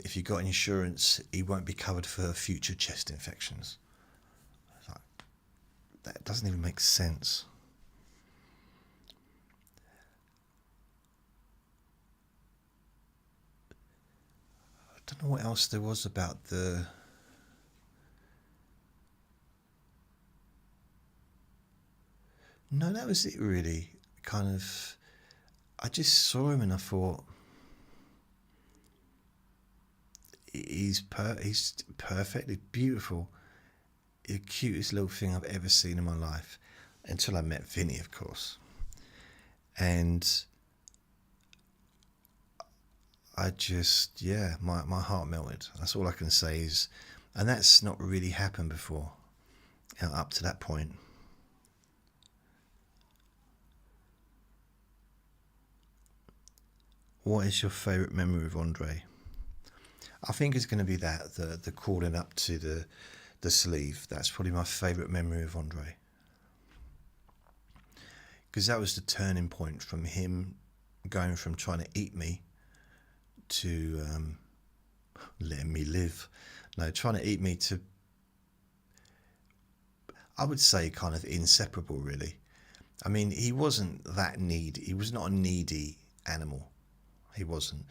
S1: if you got insurance, he won't be covered for future chest infections. Like, that doesn't even make sense. I don't know what else there was about the... No, that was it really. Kind of... I just saw him and I thought... He's perfectly beautiful. The cutest little thing I've ever seen in my life. Until I met Vinny, of course. And I just, my heart melted. That's all I can say is, and that's not really happened before, up to that point. What is your favourite memory of Andre? I think it's going to be that, the crawling up to the sleeve. That's probably my favourite memory of Andre. Because that was the turning point from him going from trying to eat me to letting me live. No, trying to eat me to, I would say, kind of inseparable, really. I mean, he wasn't that needy. He was not a needy animal. He wasn't.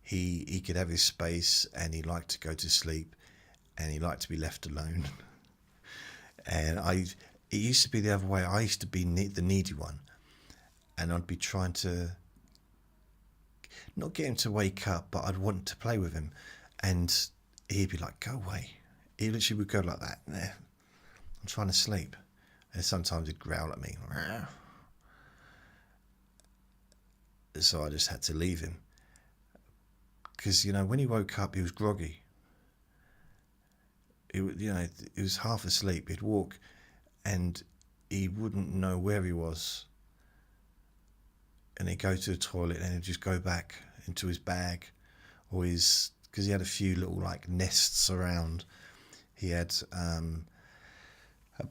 S1: He could have his space, and he liked to go to sleep, and he liked to be left alone. And it used to be the other way. I used to be the needy one, and I'd be trying to not get him to wake up, but I'd want to play with him, and he'd be like, "Go away." He literally would go like that. I'm trying to sleep, and sometimes he'd growl at me. So I just had to leave him. Because, when he woke up, he was groggy. he was half asleep. He'd walk, and he wouldn't know where he was. And he'd go to the toilet, and he'd just go back into his bag, or because he had a few little like nests around. He had a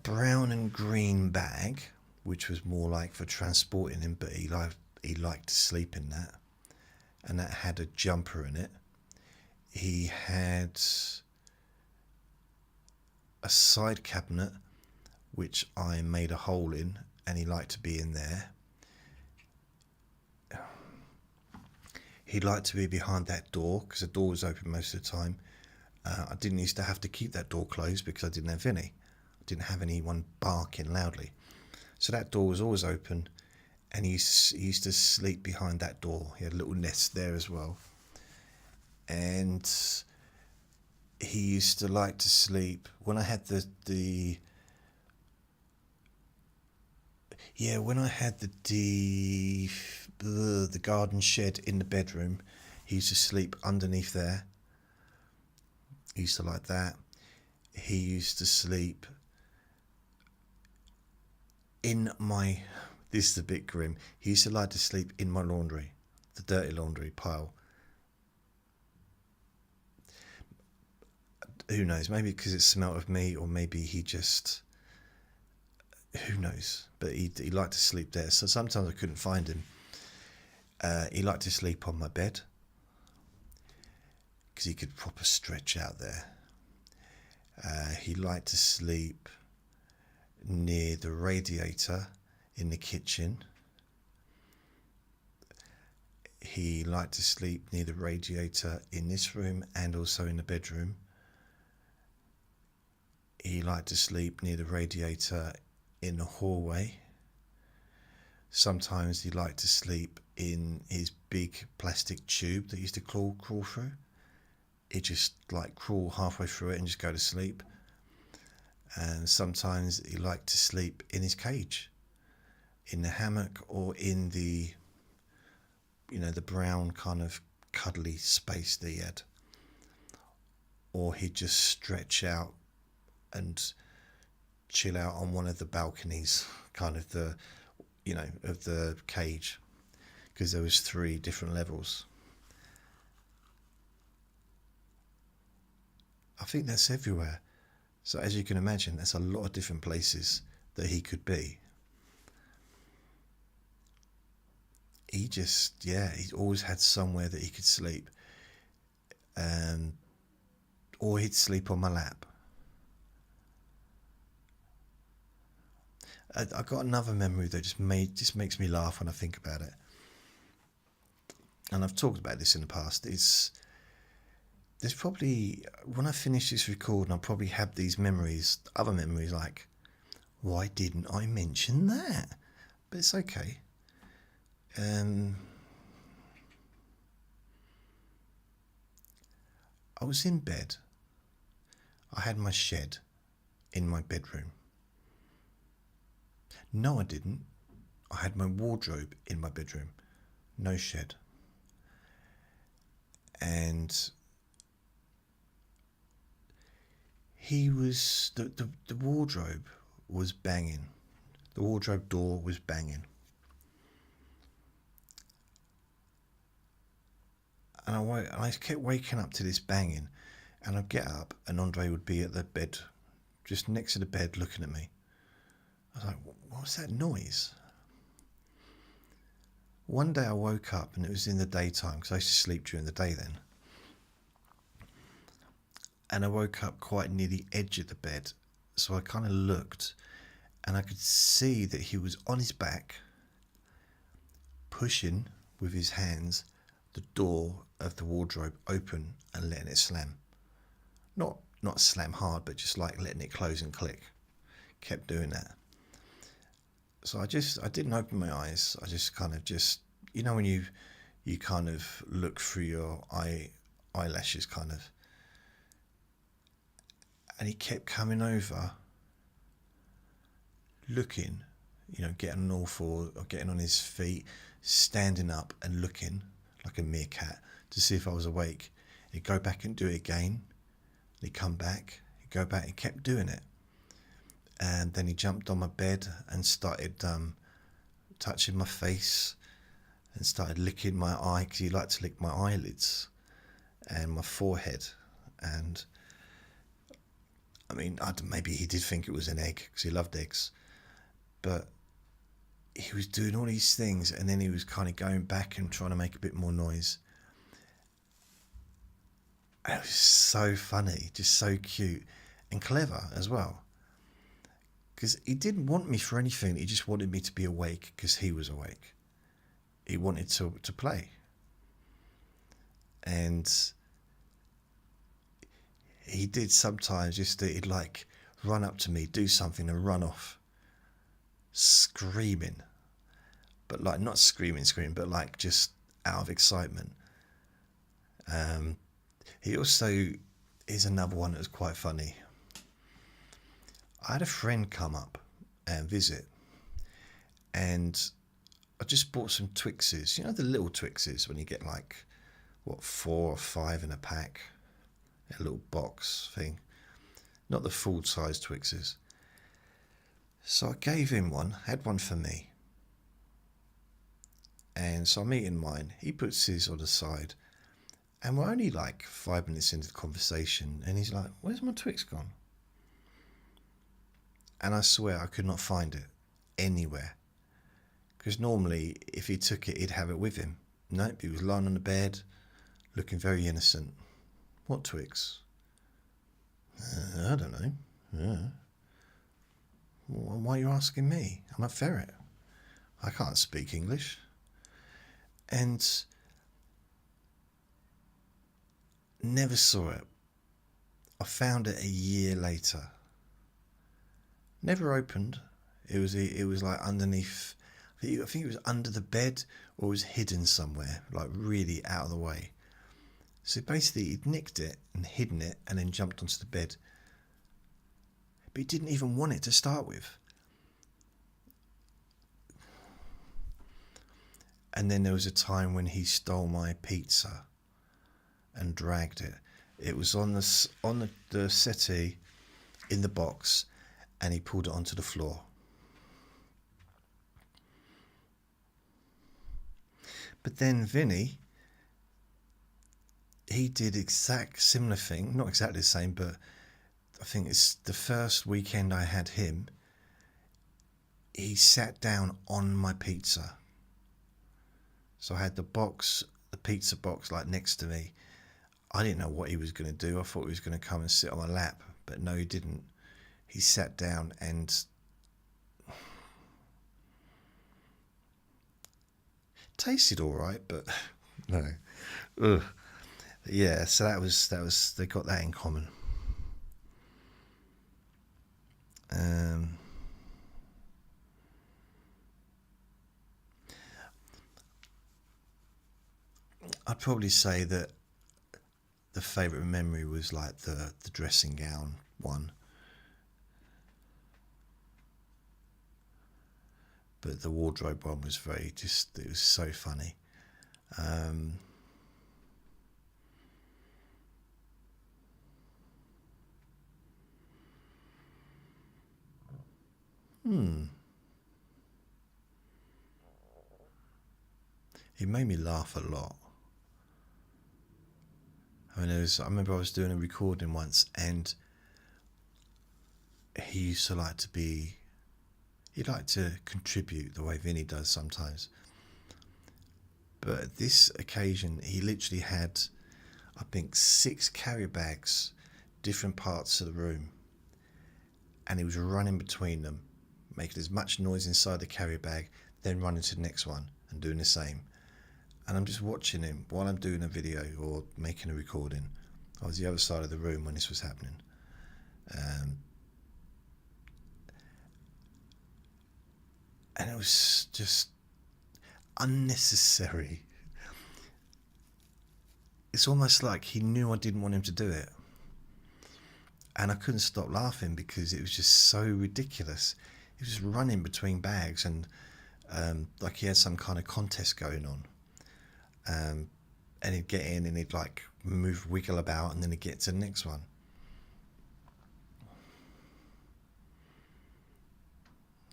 S1: brown and green bag, which was more like for transporting him, but he liked to sleep in that, and that had a jumper in it. He had a side cabinet which I made a hole in, and he liked to be in there. He liked to be behind that door because the door was open most of the time. I didn't used to have to keep that door closed because I didn't have any. I didn't have anyone barking loudly. So that door was always open, and he used to sleep behind that door. He had a little nest there as well. And he used to like to sleep when I had the garden shed in the bedroom. He used to sleep underneath there. He used to like that. He used to sleep in my, this is a bit grim, he used to like to sleep in my laundry, the dirty laundry pile. Who knows, maybe because it smelled of me, or maybe he just, who knows, but he liked to sleep there. So sometimes I couldn't find him. He liked to sleep on my bed because he could proper stretch out there. He liked to sleep near the radiator in the kitchen. He liked to sleep near the radiator in this room and also in the bedroom. He liked to sleep near the radiator in the hallway. Sometimes he liked to sleep in his big plastic tube that he used to crawl through. He'd just like crawl halfway through it and just go to sleep. And sometimes he liked to sleep in his cage, in the hammock, or in the, the brown kind of cuddly space that he had. Or he'd just stretch out and chill out on one of the balconies, kind of the, of the cage, because there was 3 different levels. I think that's everywhere. So as you can imagine, that's a lot of different places that he could be. He just, he always had somewhere that he could sleep. Or he'd sleep on my lap. I got another memory that just makes me laugh when I think about it. And I've talked about this in the past. There's probably, when I finish this recording, I'll probably have these memories, other memories like, why didn't I mention that? But it's okay. I was in bed. I had my shed in my bedroom. No, I didn't. I had my wardrobe in my bedroom. No shed. And he was, the wardrobe was banging. The wardrobe door was banging. And I kept waking up to this banging, and I'd get up and Andre would be at the bed, just next to the bed looking at me. I was like, what was that noise? One day I woke up, and it was in the daytime, because I used to sleep during the day then. And I woke up quite near the edge of the bed, so I kind of looked, and I could see that he was on his back, pushing with his hands the door of the wardrobe open and letting it slam. Not slam hard, but just like letting it close and click. Kept doing that. So I didn't open my eyes. I just kind of when you kind of look through your eyelashes kind of. And he kept coming over, looking, getting on all fours or getting on his feet, standing up and looking like a meerkat to see if I was awake. He'd go back and do it again. He'd come back. He'd go back. He kept doing it. And then he jumped on my bed and started touching my face and started licking my eye, because he liked to lick my eyelids and my forehead. And I mean, maybe he did think it was an egg, because he loved eggs. But he was doing all these things, and then he was kind of going back and trying to make a bit more noise. And it was so funny, just so cute and clever as well. Because he didn't want me for anything. He just wanted me to be awake because he was awake. He wanted to play. And he did sometimes he'd like run up to me, do something and run off, screaming. But like not screaming, but like just out of excitement. He also is another one that was quite funny. I had a friend come up and visit, and I just bought some Twixes. You know the little Twixes when you get like, 4 or 5 in a pack? A little box thing. Not the full size Twixes. So I gave him one, had one for me. And so I'm eating mine. He puts his on the side. And we're only like 5 minutes into the conversation, and he's like, "Where's my Twix gone?" And I swear I could not find it anywhere. Because normally, if he took it, he'd have it with him. Nope, he was lying on the bed, looking very innocent. What Twix? I don't know. Why are you asking me? I'm a ferret. I can't speak English. And never saw it. I found it a year later. Never opened. It was like underneath. I think it was under the bed, or it was hidden somewhere, like really out of the way. So basically, he'd nicked it and hidden it, and then jumped onto the bed. But he didn't even want it to start with. And then there was a time when he stole my pizza and dragged it. It was on the settee in the box, and he pulled it onto the floor. But then Vinny, he did similar thing, not exactly the same, but I think it's the first weekend I had him, he sat down on my pizza. So I had the pizza box like next to me. I didn't know what he was going to do. I thought he was going to come and sit on my lap, but no, he didn't. He sat down and tasted all right, but no. Ugh. Yeah, so that was they got that in common. I'd probably say that the favourite memory was like the dressing gown one. But the wardrobe one was it was so funny. It made me laugh a lot. I remember I was doing a recording once, and he used to he'd like to contribute the way Vinny does sometimes. But at this occasion, he literally had, I think, 6 carrier bags, different parts of the room. And he was running between them, making as much noise inside the carrier bag, then running to the next one and doing the same. And I'm just watching him while I'm doing a video or making a recording. I was the other side of the room when this was happening. And it was just unnecessary. It's almost like he knew I didn't want him to do it. And I couldn't stop laughing because it was just so ridiculous. He was just running between bags and like he had some kind of contest going on. And he'd get in and he'd like wiggle about, and then he'd get to the next one.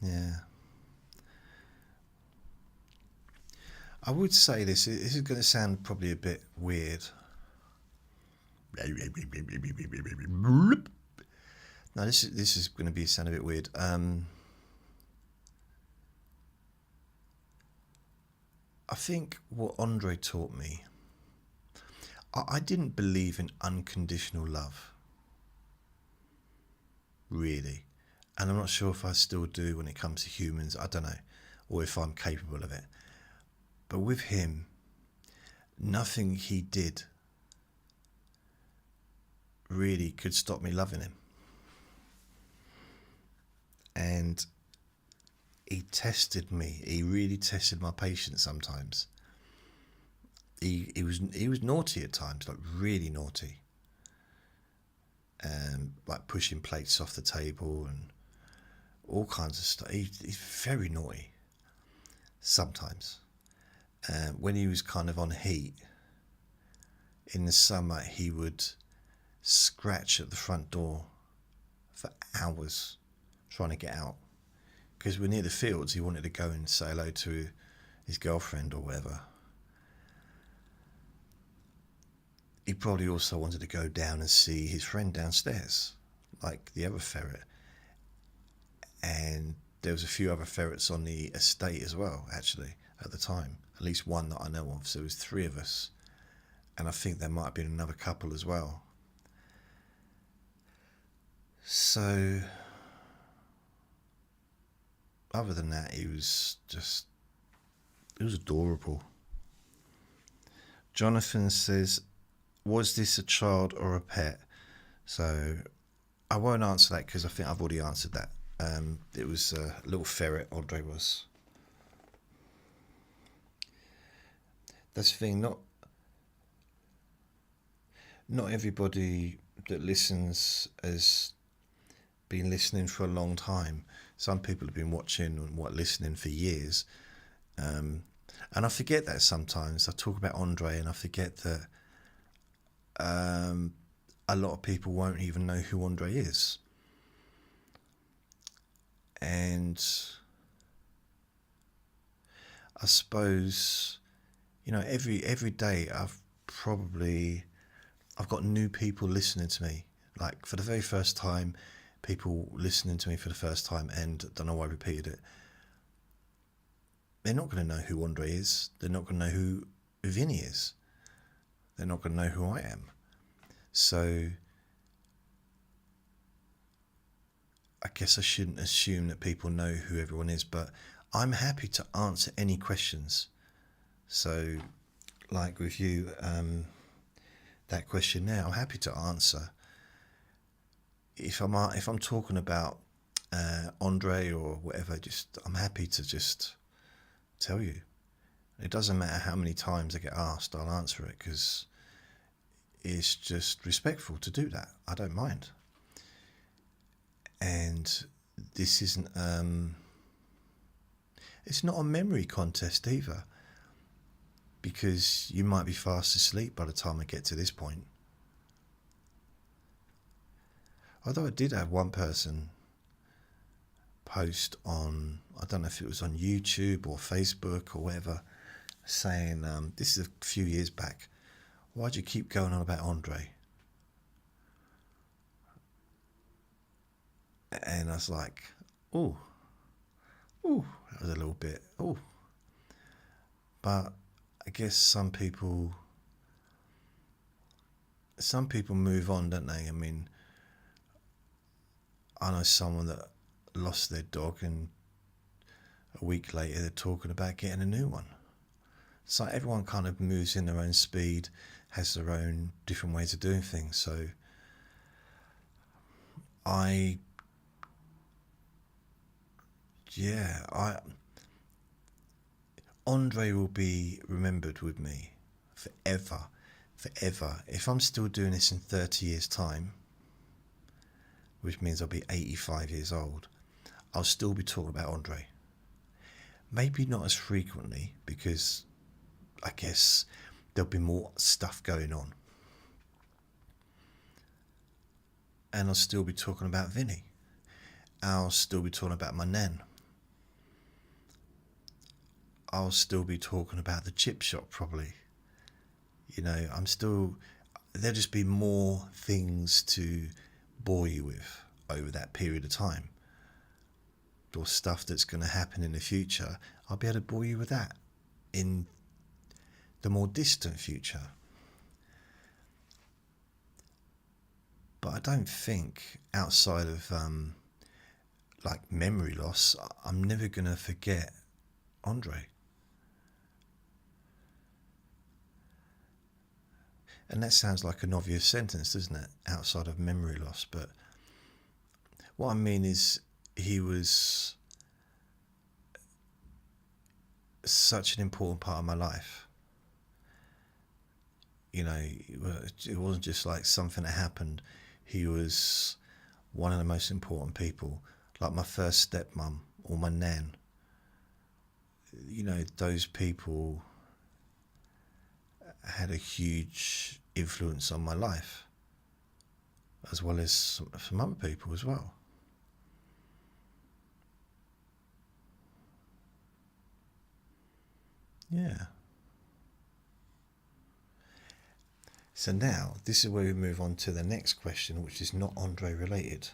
S1: Yeah. I would say this. This is going to sound probably a bit weird. No, this is going to sound a bit weird. I think what Andre taught me, I didn't believe in unconditional love, really. And I'm not sure if I still do when it comes to humans, I don't know, or if I'm capable of it. But with him, nothing he did really could stop me loving him. And he tested me. He really tested my patience sometimes. He was naughty at times, like really naughty. Like pushing plates off the table and all kinds of stuff. He's very naughty sometimes. When he was kind of on heat, in the summer, he would scratch at the front door for hours trying to get out. Because we're near the fields, he wanted to go and say hello to his girlfriend or whatever. He probably also wanted to go down and see his friend downstairs, like the other ferret. And there was a few other ferrets on the estate as well, actually, at the time. At least one that I know of. So there was 3 of us. And I think there might have been another couple as well. So other than that, he was adorable. Jonathan says, was this a child or a pet? So I won't answer that because I think I've already answered that. It was a little ferret, Andre was. That's the thing, not everybody that listens has been listening for a long time. Some people have been watching and listening for years. And I forget that sometimes. I talk about Andre and I forget that a lot of people won't even know who Andre is. And I suppose, every day I've got new people listening to me. Like for the very first time, people listening to me for the first time, and I don't know why I repeated it. They're not going to know who Andre is. They're not going to know who Vinny is. They're not going to know who I am. So I guess I shouldn't assume that people know who everyone is, but I'm happy to answer any questions. So, like with you, that question now, I'm happy to answer. If I'm talking about Andre or whatever, I'm happy to just tell you. It doesn't matter how many times I get asked, I'll answer it because it's just respectful to do that. I don't mind. And this isn't it's not a memory contest either, because you might be fast asleep by the time I get to this point. Although I did have one person post on, I don't know if it was on YouTube or Facebook or whatever, saying, this is a few years back, why'd you keep going on about Andre? And I was like, that was a little bit, But I guess some people move on, don't they? I mean, I know someone that lost their dog and a week later they're talking about getting a new one. So everyone kind of moves in their own speed, has their own different ways of doing things. So Andre will be remembered with me forever. If I'm still doing this in 30 years' time, which means I'll be 85 years old, I'll still be talking about Andre. Maybe not as frequently, because I guess there'll be more stuff going on. And I'll still be talking about Vinny. I'll still be talking about my nan. I'll still be talking about the chip shop probably. You know, there'll just be more things to bore you with over that period of time, or stuff that's going to happen in the future. I'll be able to bore you with that in the more distant future. But I don't think, outside of like memory loss, I'm never going to forget Andre. And that sounds like an obvious sentence, doesn't it? Outside of memory loss. But what I mean is, he was such an important part of my life. You know, it wasn't just like something that happened. He was one of the most important people, like my first stepmom or my nan. You know, those people had a huge influence on my life, as well as some other people as well. Yeah. So now, this is where we move on to the next question, which is not Andre related.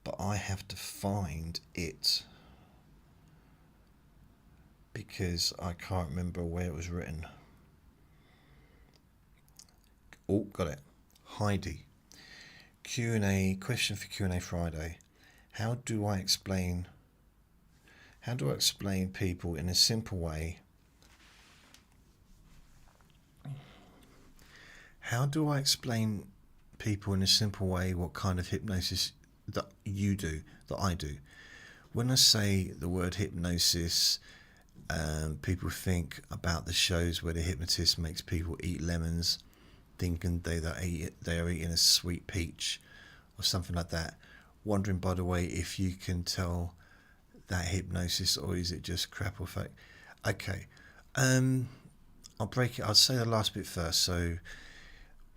S1: But I have to find it, because I can't remember where it was written. Oh, got it. Heidi. Q&A, question for Q&A Friday. How do I explain people in a simple way? How do I explain people in a simple way what kind of hypnosis that you do, that I do? When I say the word hypnosis, people think about the shows where the hypnotist makes people eat lemons, thinking they are eating a sweet peach or something like that. Wondering, by the way, if you can tell that hypnosis, or is it just crap or fake? Okay, I'll break it. I'll say the last bit first. So,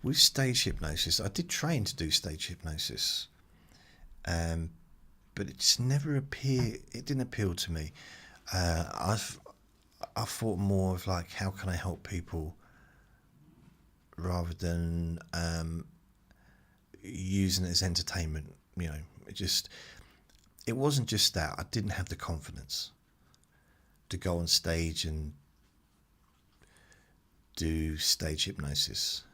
S1: with stage hypnosis, I did train to do stage hypnosis, but it's never it didn't appeal to me. I thought more of like, how can I help people, rather than using it as entertainment. You know, it wasn't just that. I didn't have the confidence to go on stage and do stage hypnosis.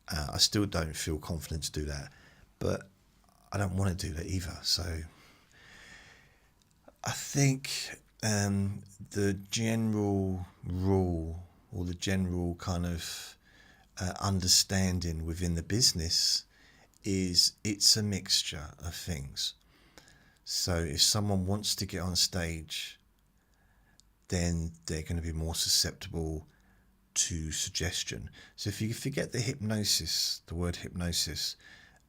S1: I still don't feel confident to do that, but I don't want to do that either. So I think the general rule, or the general kind of understanding within the business, is it's a mixture of things. So if someone wants to get on stage, then they're going to be more susceptible to suggestion. So if you forget the hypnosis, the word hypnosis,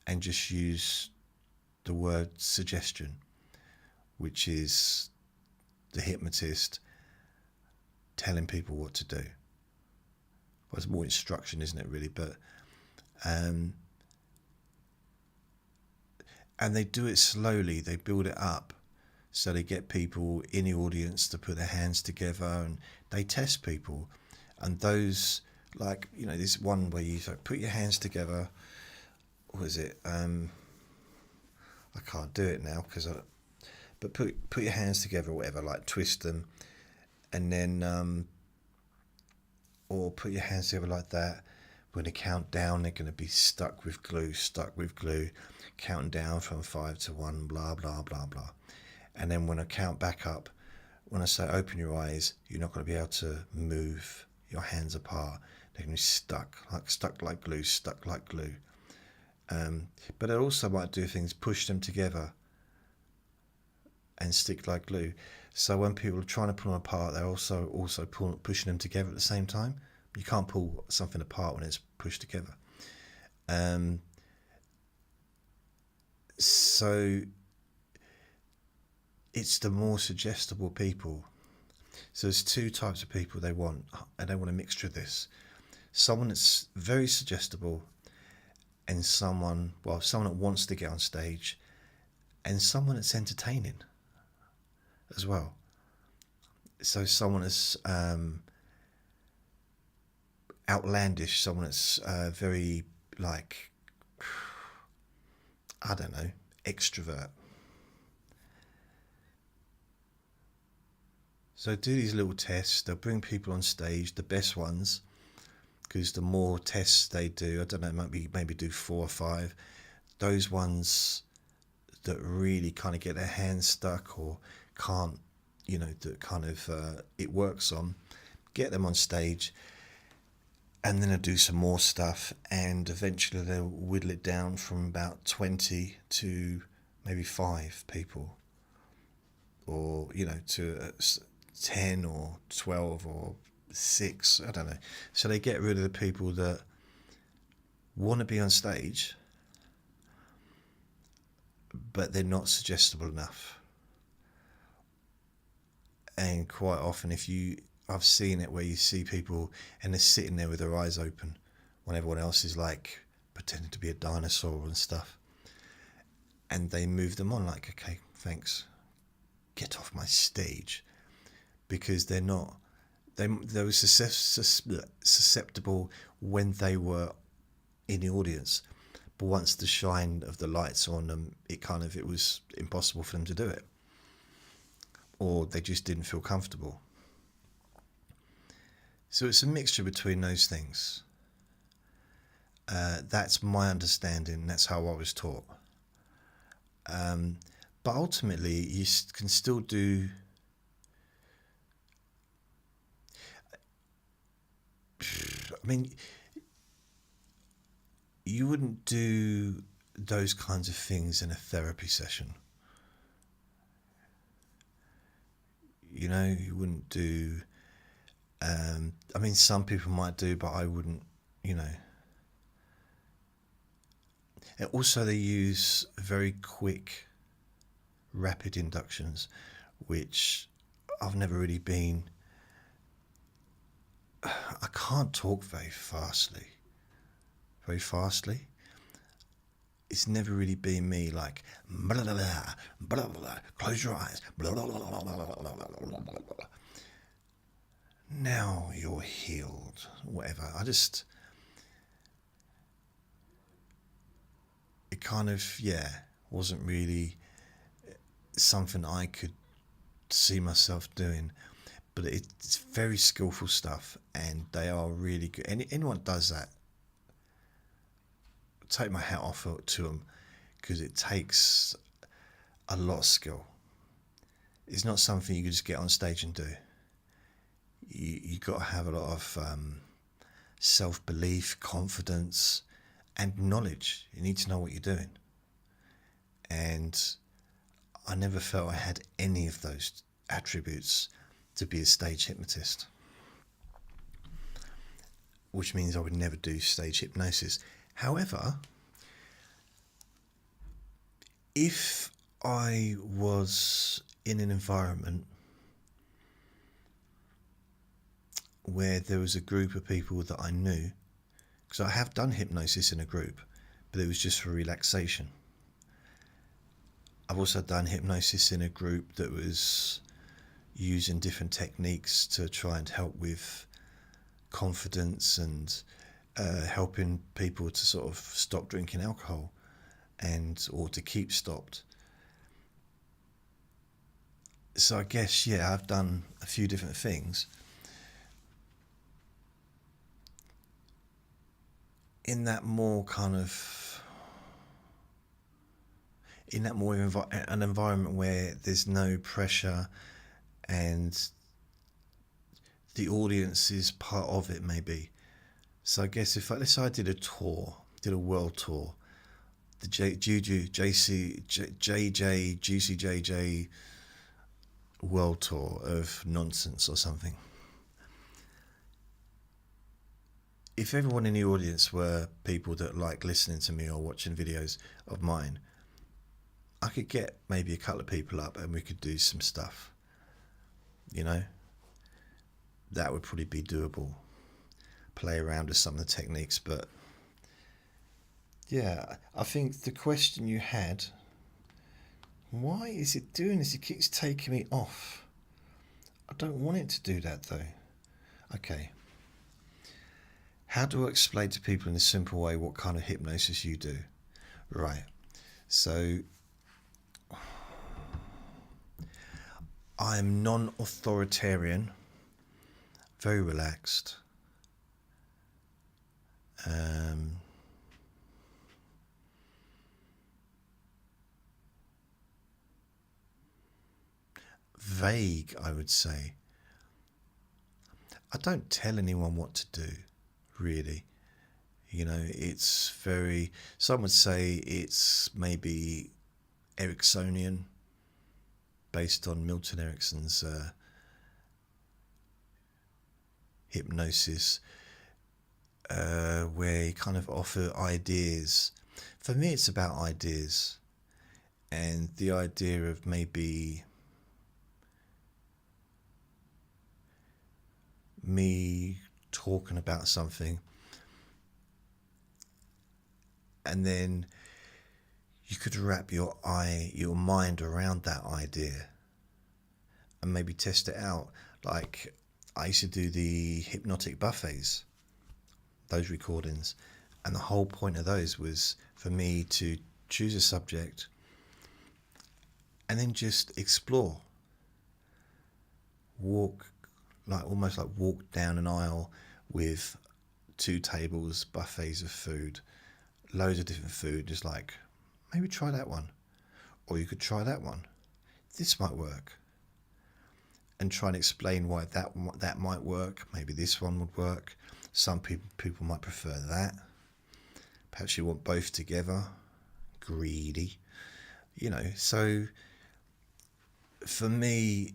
S1: and just use the word suggestion, which is the hypnotist telling people what to do. Well, it's more instruction, isn't it, really? But and they do it slowly. They build it up, so they get people in the audience to put their hands together, and they test people. And those, like, you know, this one where you like, put your hands together. What is it? I can't do it now but put your hands together or whatever, like twist them, and then or put your hands together like that. When they count down, they're going to be stuck with glue, counting down from 5 to 1, blah blah blah blah. And then when I count back up, when I say open your eyes, you're not going to be able to move your hands apart. They're going to be stuck like glue. But it also might do things, push them together and stick like glue. So when people are trying to pull them apart, they're also pushing them together at the same time. You can't pull something apart when it's pushed together. So it's the more suggestible people. So there's two types of people they want, and they want a mixture of this. Someone that's very suggestible, and someone that wants to get on stage, and someone that's entertaining as well. So someone that's outlandish, someone that's very, like, I don't know, extrovert. So do these little tests. They'll bring people on stage, the best ones, because the more tests they do, I don't know, maybe do 4 or 5. Those ones that really kind of get their hands stuck or can't, that kind of it works on, get them on stage, and then I'll do some more stuff, and eventually they'll whittle it down from about 20 to maybe 5 people, or to 10 or 12 or 6, I don't know. So they get rid of the people that want to be on stage, but they're not suggestible enough. And quite often, I've seen it where you see people and they're sitting there with their eyes open when everyone else is like pretending to be a dinosaur and stuff, and they move them on like, okay, thanks, get off my stage, because they're not. They were susceptible when they were in the audience, but once the shine of the lights on them, it was impossible for them to do it, or they just didn't feel comfortable. So it's a mixture between those things. That's my understanding. That's how I was taught. But ultimately, you can still do. I mean, you wouldn't do those kinds of things in a therapy session. You wouldn't do. I mean, some people might do, but I wouldn't. And also, they use very quick, rapid inductions, which I've never really been. I can't talk very fastly. It's never really been me, like, blah, blah, blah, blah, blah, close your eyes, blah, blah, blah, blah, blah, blah, blah, blah, blah. Now you're healed, whatever. It kind of, wasn't really something I could see myself doing. But it's very skillful stuff, and they are really good. Anyone does that, take my hat off to them, because it takes a lot of skill. It's not something you can just get on stage and do. You got to have a lot of self-belief, confidence, and knowledge. You need to know what you're doing. And I never felt I had any of those attributes to be a stage hypnotist, which means I would never do stage hypnosis. However, if I was in an environment where there was a group of people that I knew, because I have done hypnosis in a group, but it was just for relaxation. I've also done hypnosis in a group that was using different techniques to try and help with confidence and helping people to sort of stop drinking alcohol or to keep stopped. So I guess, I've done a few different things. In that more kind of, an environment where there's no pressure and the audience is part of it, maybe. So I guess let's say I did a world tour, the GCJJ world tour of nonsense or something. If everyone in the audience were people that like listening to me or watching videos of mine, I could get maybe a couple of people up and we could do some stuff. That would probably be doable. Play around with some of the techniques, but I think the question you had, why is it doing this? It keeps taking me off I don't want it to do that though. Okay. How do I explain to people in a simple way what kind of hypnosis you do? Right. So I'm non-authoritarian, very relaxed. Vague, I would say. I don't tell anyone what to do, really. You know, it's very, some would say it's maybe Ericksonian, based on Milton Erickson's hypnosis, where he kind of offer ideas. For me, it's about ideas, and the idea of maybe me talking about something, and then you could wrap your mind around that idea and maybe test it out. Like, I used to do the hypnotic buffets, those recordings, and the whole point of those was for me to choose a subject and then just explore. Almost like walk down an aisle with 2 tables, buffets of food, loads of different food, just like, maybe try that one, or you could try that one. This might work, and try and explain why that might work. Maybe this one would work. Some people might prefer that. Perhaps you want both together. Greedy, you know. So for me,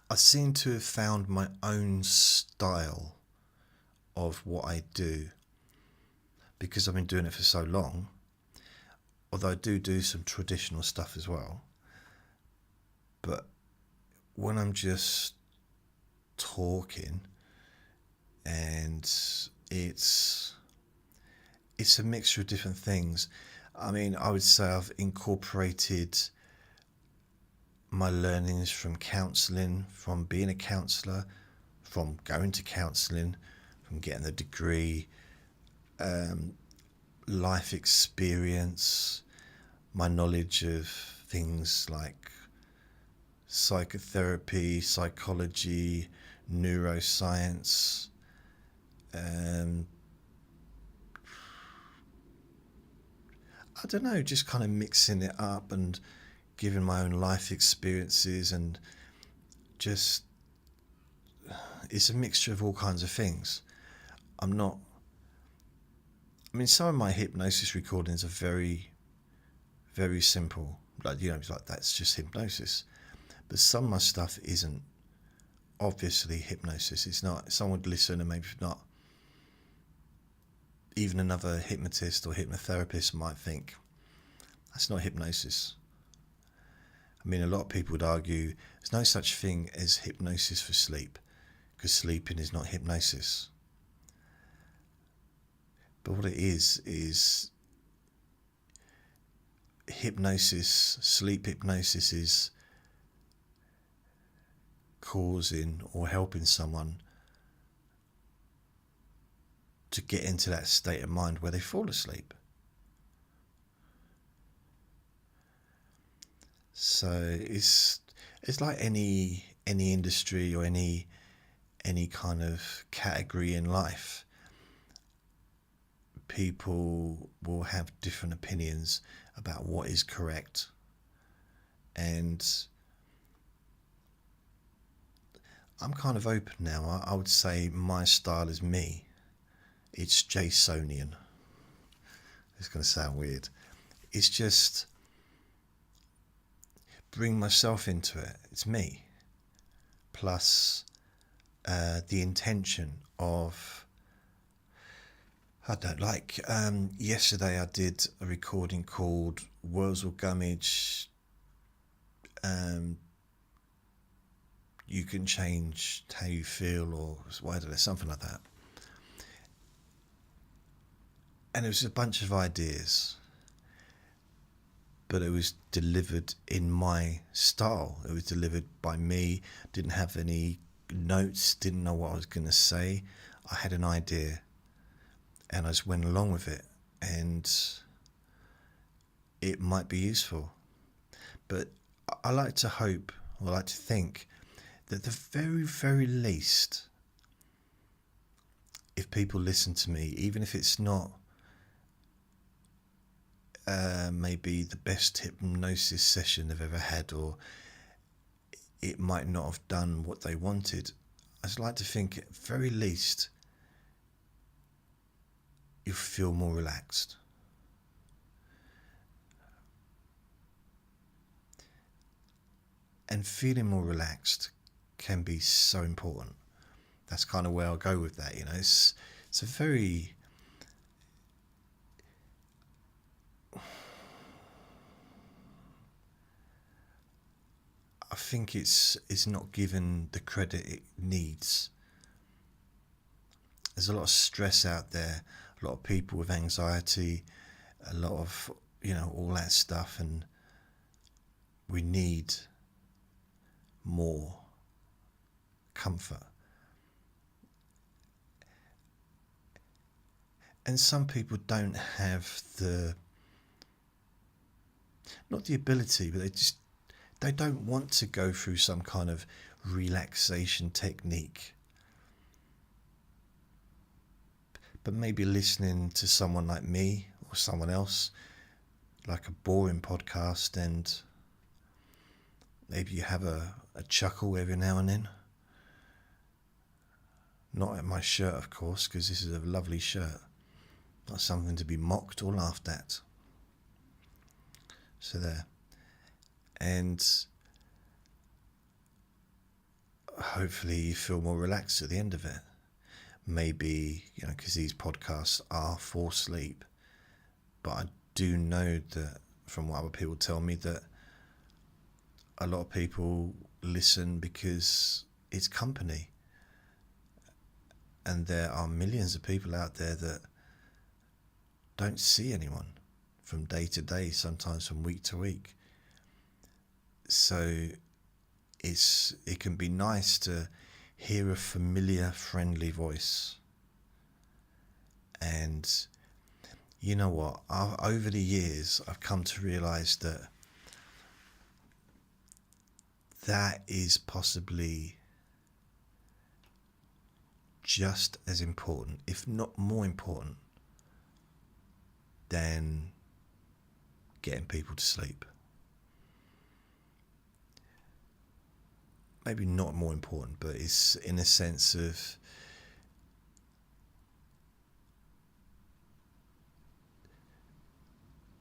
S1: I seem to have found my own style of what I do, because I've been doing it for so long, although I do some traditional stuff as well. But when I'm just talking, and it's a mixture of different things. I mean, I would say I've incorporated my learnings from counselling, from being a counsellor, from going to counselling, from getting the degree, life experience, my knowledge of things like psychotherapy, psychology, neuroscience, I don't know, just kind of mixing it up and giving my own life experiences, and just, it's a mixture of all kinds of things. Some of my hypnosis recordings are very, very simple. Like, you know, it's like, that's just hypnosis. But some of my stuff isn't obviously hypnosis. It's not. Someone would listen and maybe not. Even another hypnotist or hypnotherapist might think, that's not hypnosis. I mean, a lot of people would argue there's no such thing as hypnosis for sleep, because sleeping is not hypnosis. But what it is hypnosis, sleep hypnosis is causing or helping someone to get into that state of mind where they fall asleep. So it's like any industry or any kind of category in life. People will have different opinions about what is correct, and I'm kind of open now. I would say my style is me. It's Jasonian. It's going to sound weird. It's just bring myself into it. It's me. Plus the intention of, I don't like, yesterday I did a recording called Wurzel Gummidge, You Can Change How You Feel, or whatever, something like that. And it was a bunch of ideas. but it was delivered in my style. It was delivered by me. Didn't have any notes, didn't know what I was going to say. I had an idea and I just went along with it, and it might be useful. But I like to hope, or I like to think, that the very, very least, if people listen to me, even if it's not maybe the best hypnosis session they've ever had, or it might not have done what they wanted, I just like to think at very least you feel more relaxed. And feeling more relaxed can be so important. That's kind of where I'll go with that. It's a very... I think it's not given the credit it needs. There's a lot of stress out there, a lot of people with anxiety, a lot of, all that stuff, and we need more comfort. And some people don't have not the ability, but they don't want to go through some kind of relaxation technique. But maybe listening to someone like me or someone else, like a boring podcast, and maybe you have a chuckle every now and then. Not at my shirt, of course, because this is a lovely shirt. Not something to be mocked or laughed at. So there. And hopefully you feel more relaxed at the end of it. Maybe, because these podcasts are for sleep. But I do know that, from what other people tell me, that a lot of people listen because it's company. And there are millions of people out there that don't see anyone from day to day, sometimes from week to week. So it can be nice to hear a familiar, friendly voice. And you know what? Over the years, I've come to realise that is possibly just as important, if not more important, than getting people to sleep. Maybe not more important, but it's in a sense of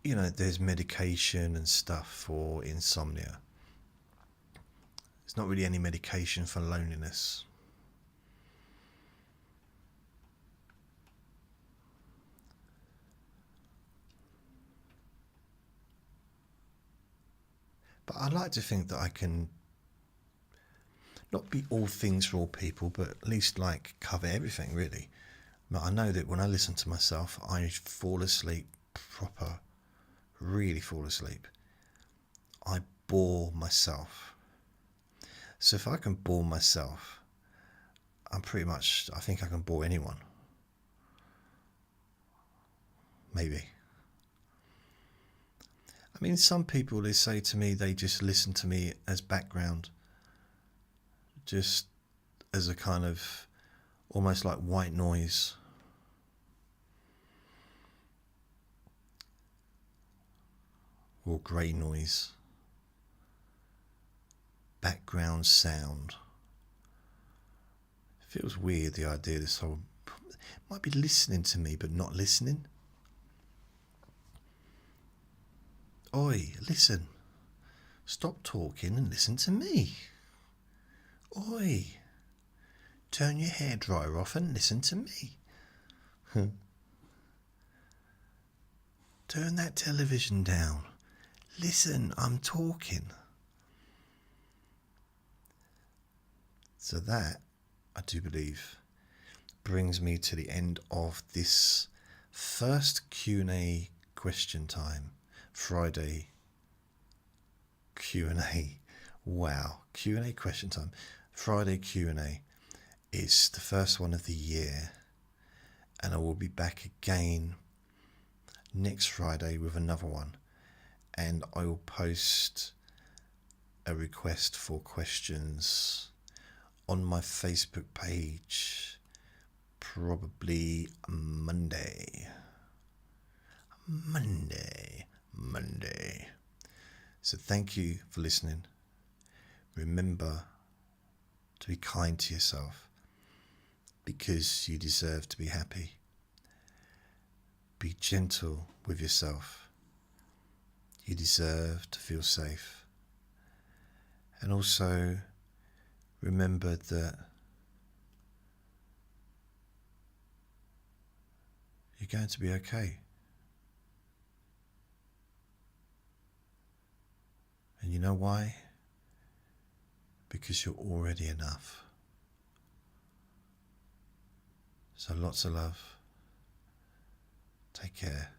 S1: there's medication and stuff for insomnia. There's not really any medication for loneliness. But I like to think that I can not be all things for all people, but at least cover everything, really. But I know that when I listen to myself, I fall asleep proper, really fall asleep. I bore myself. So if I can bore myself, I think I can bore anyone. Maybe. I mean, some people, they say to me, they just listen to me as background, just as a kind of almost like white noise. Or grey noise. Background sound. It feels weird, the idea that someone might be listening to me but not listening. Oi, listen. Stop talking and listen to me. Oi. Turn your hairdryer off and listen to me. Turn that television down. Listen, I'm talking. So that, I do believe, brings me to the end of this first Q&A question time, Friday Q&A. Wow, Q&A question time. Friday Q&A is the first one of the year, and I will be back again next Friday with another one, and I will post a request for questions on my Facebook page probably Monday. So thank you for listening. Remember to be kind to yourself, because you deserve to be happy. Be gentle with yourself. You deserve to feel safe. And also remember that you're going to be okay. And you know why? Because you're already enough. So lots of love. Take care.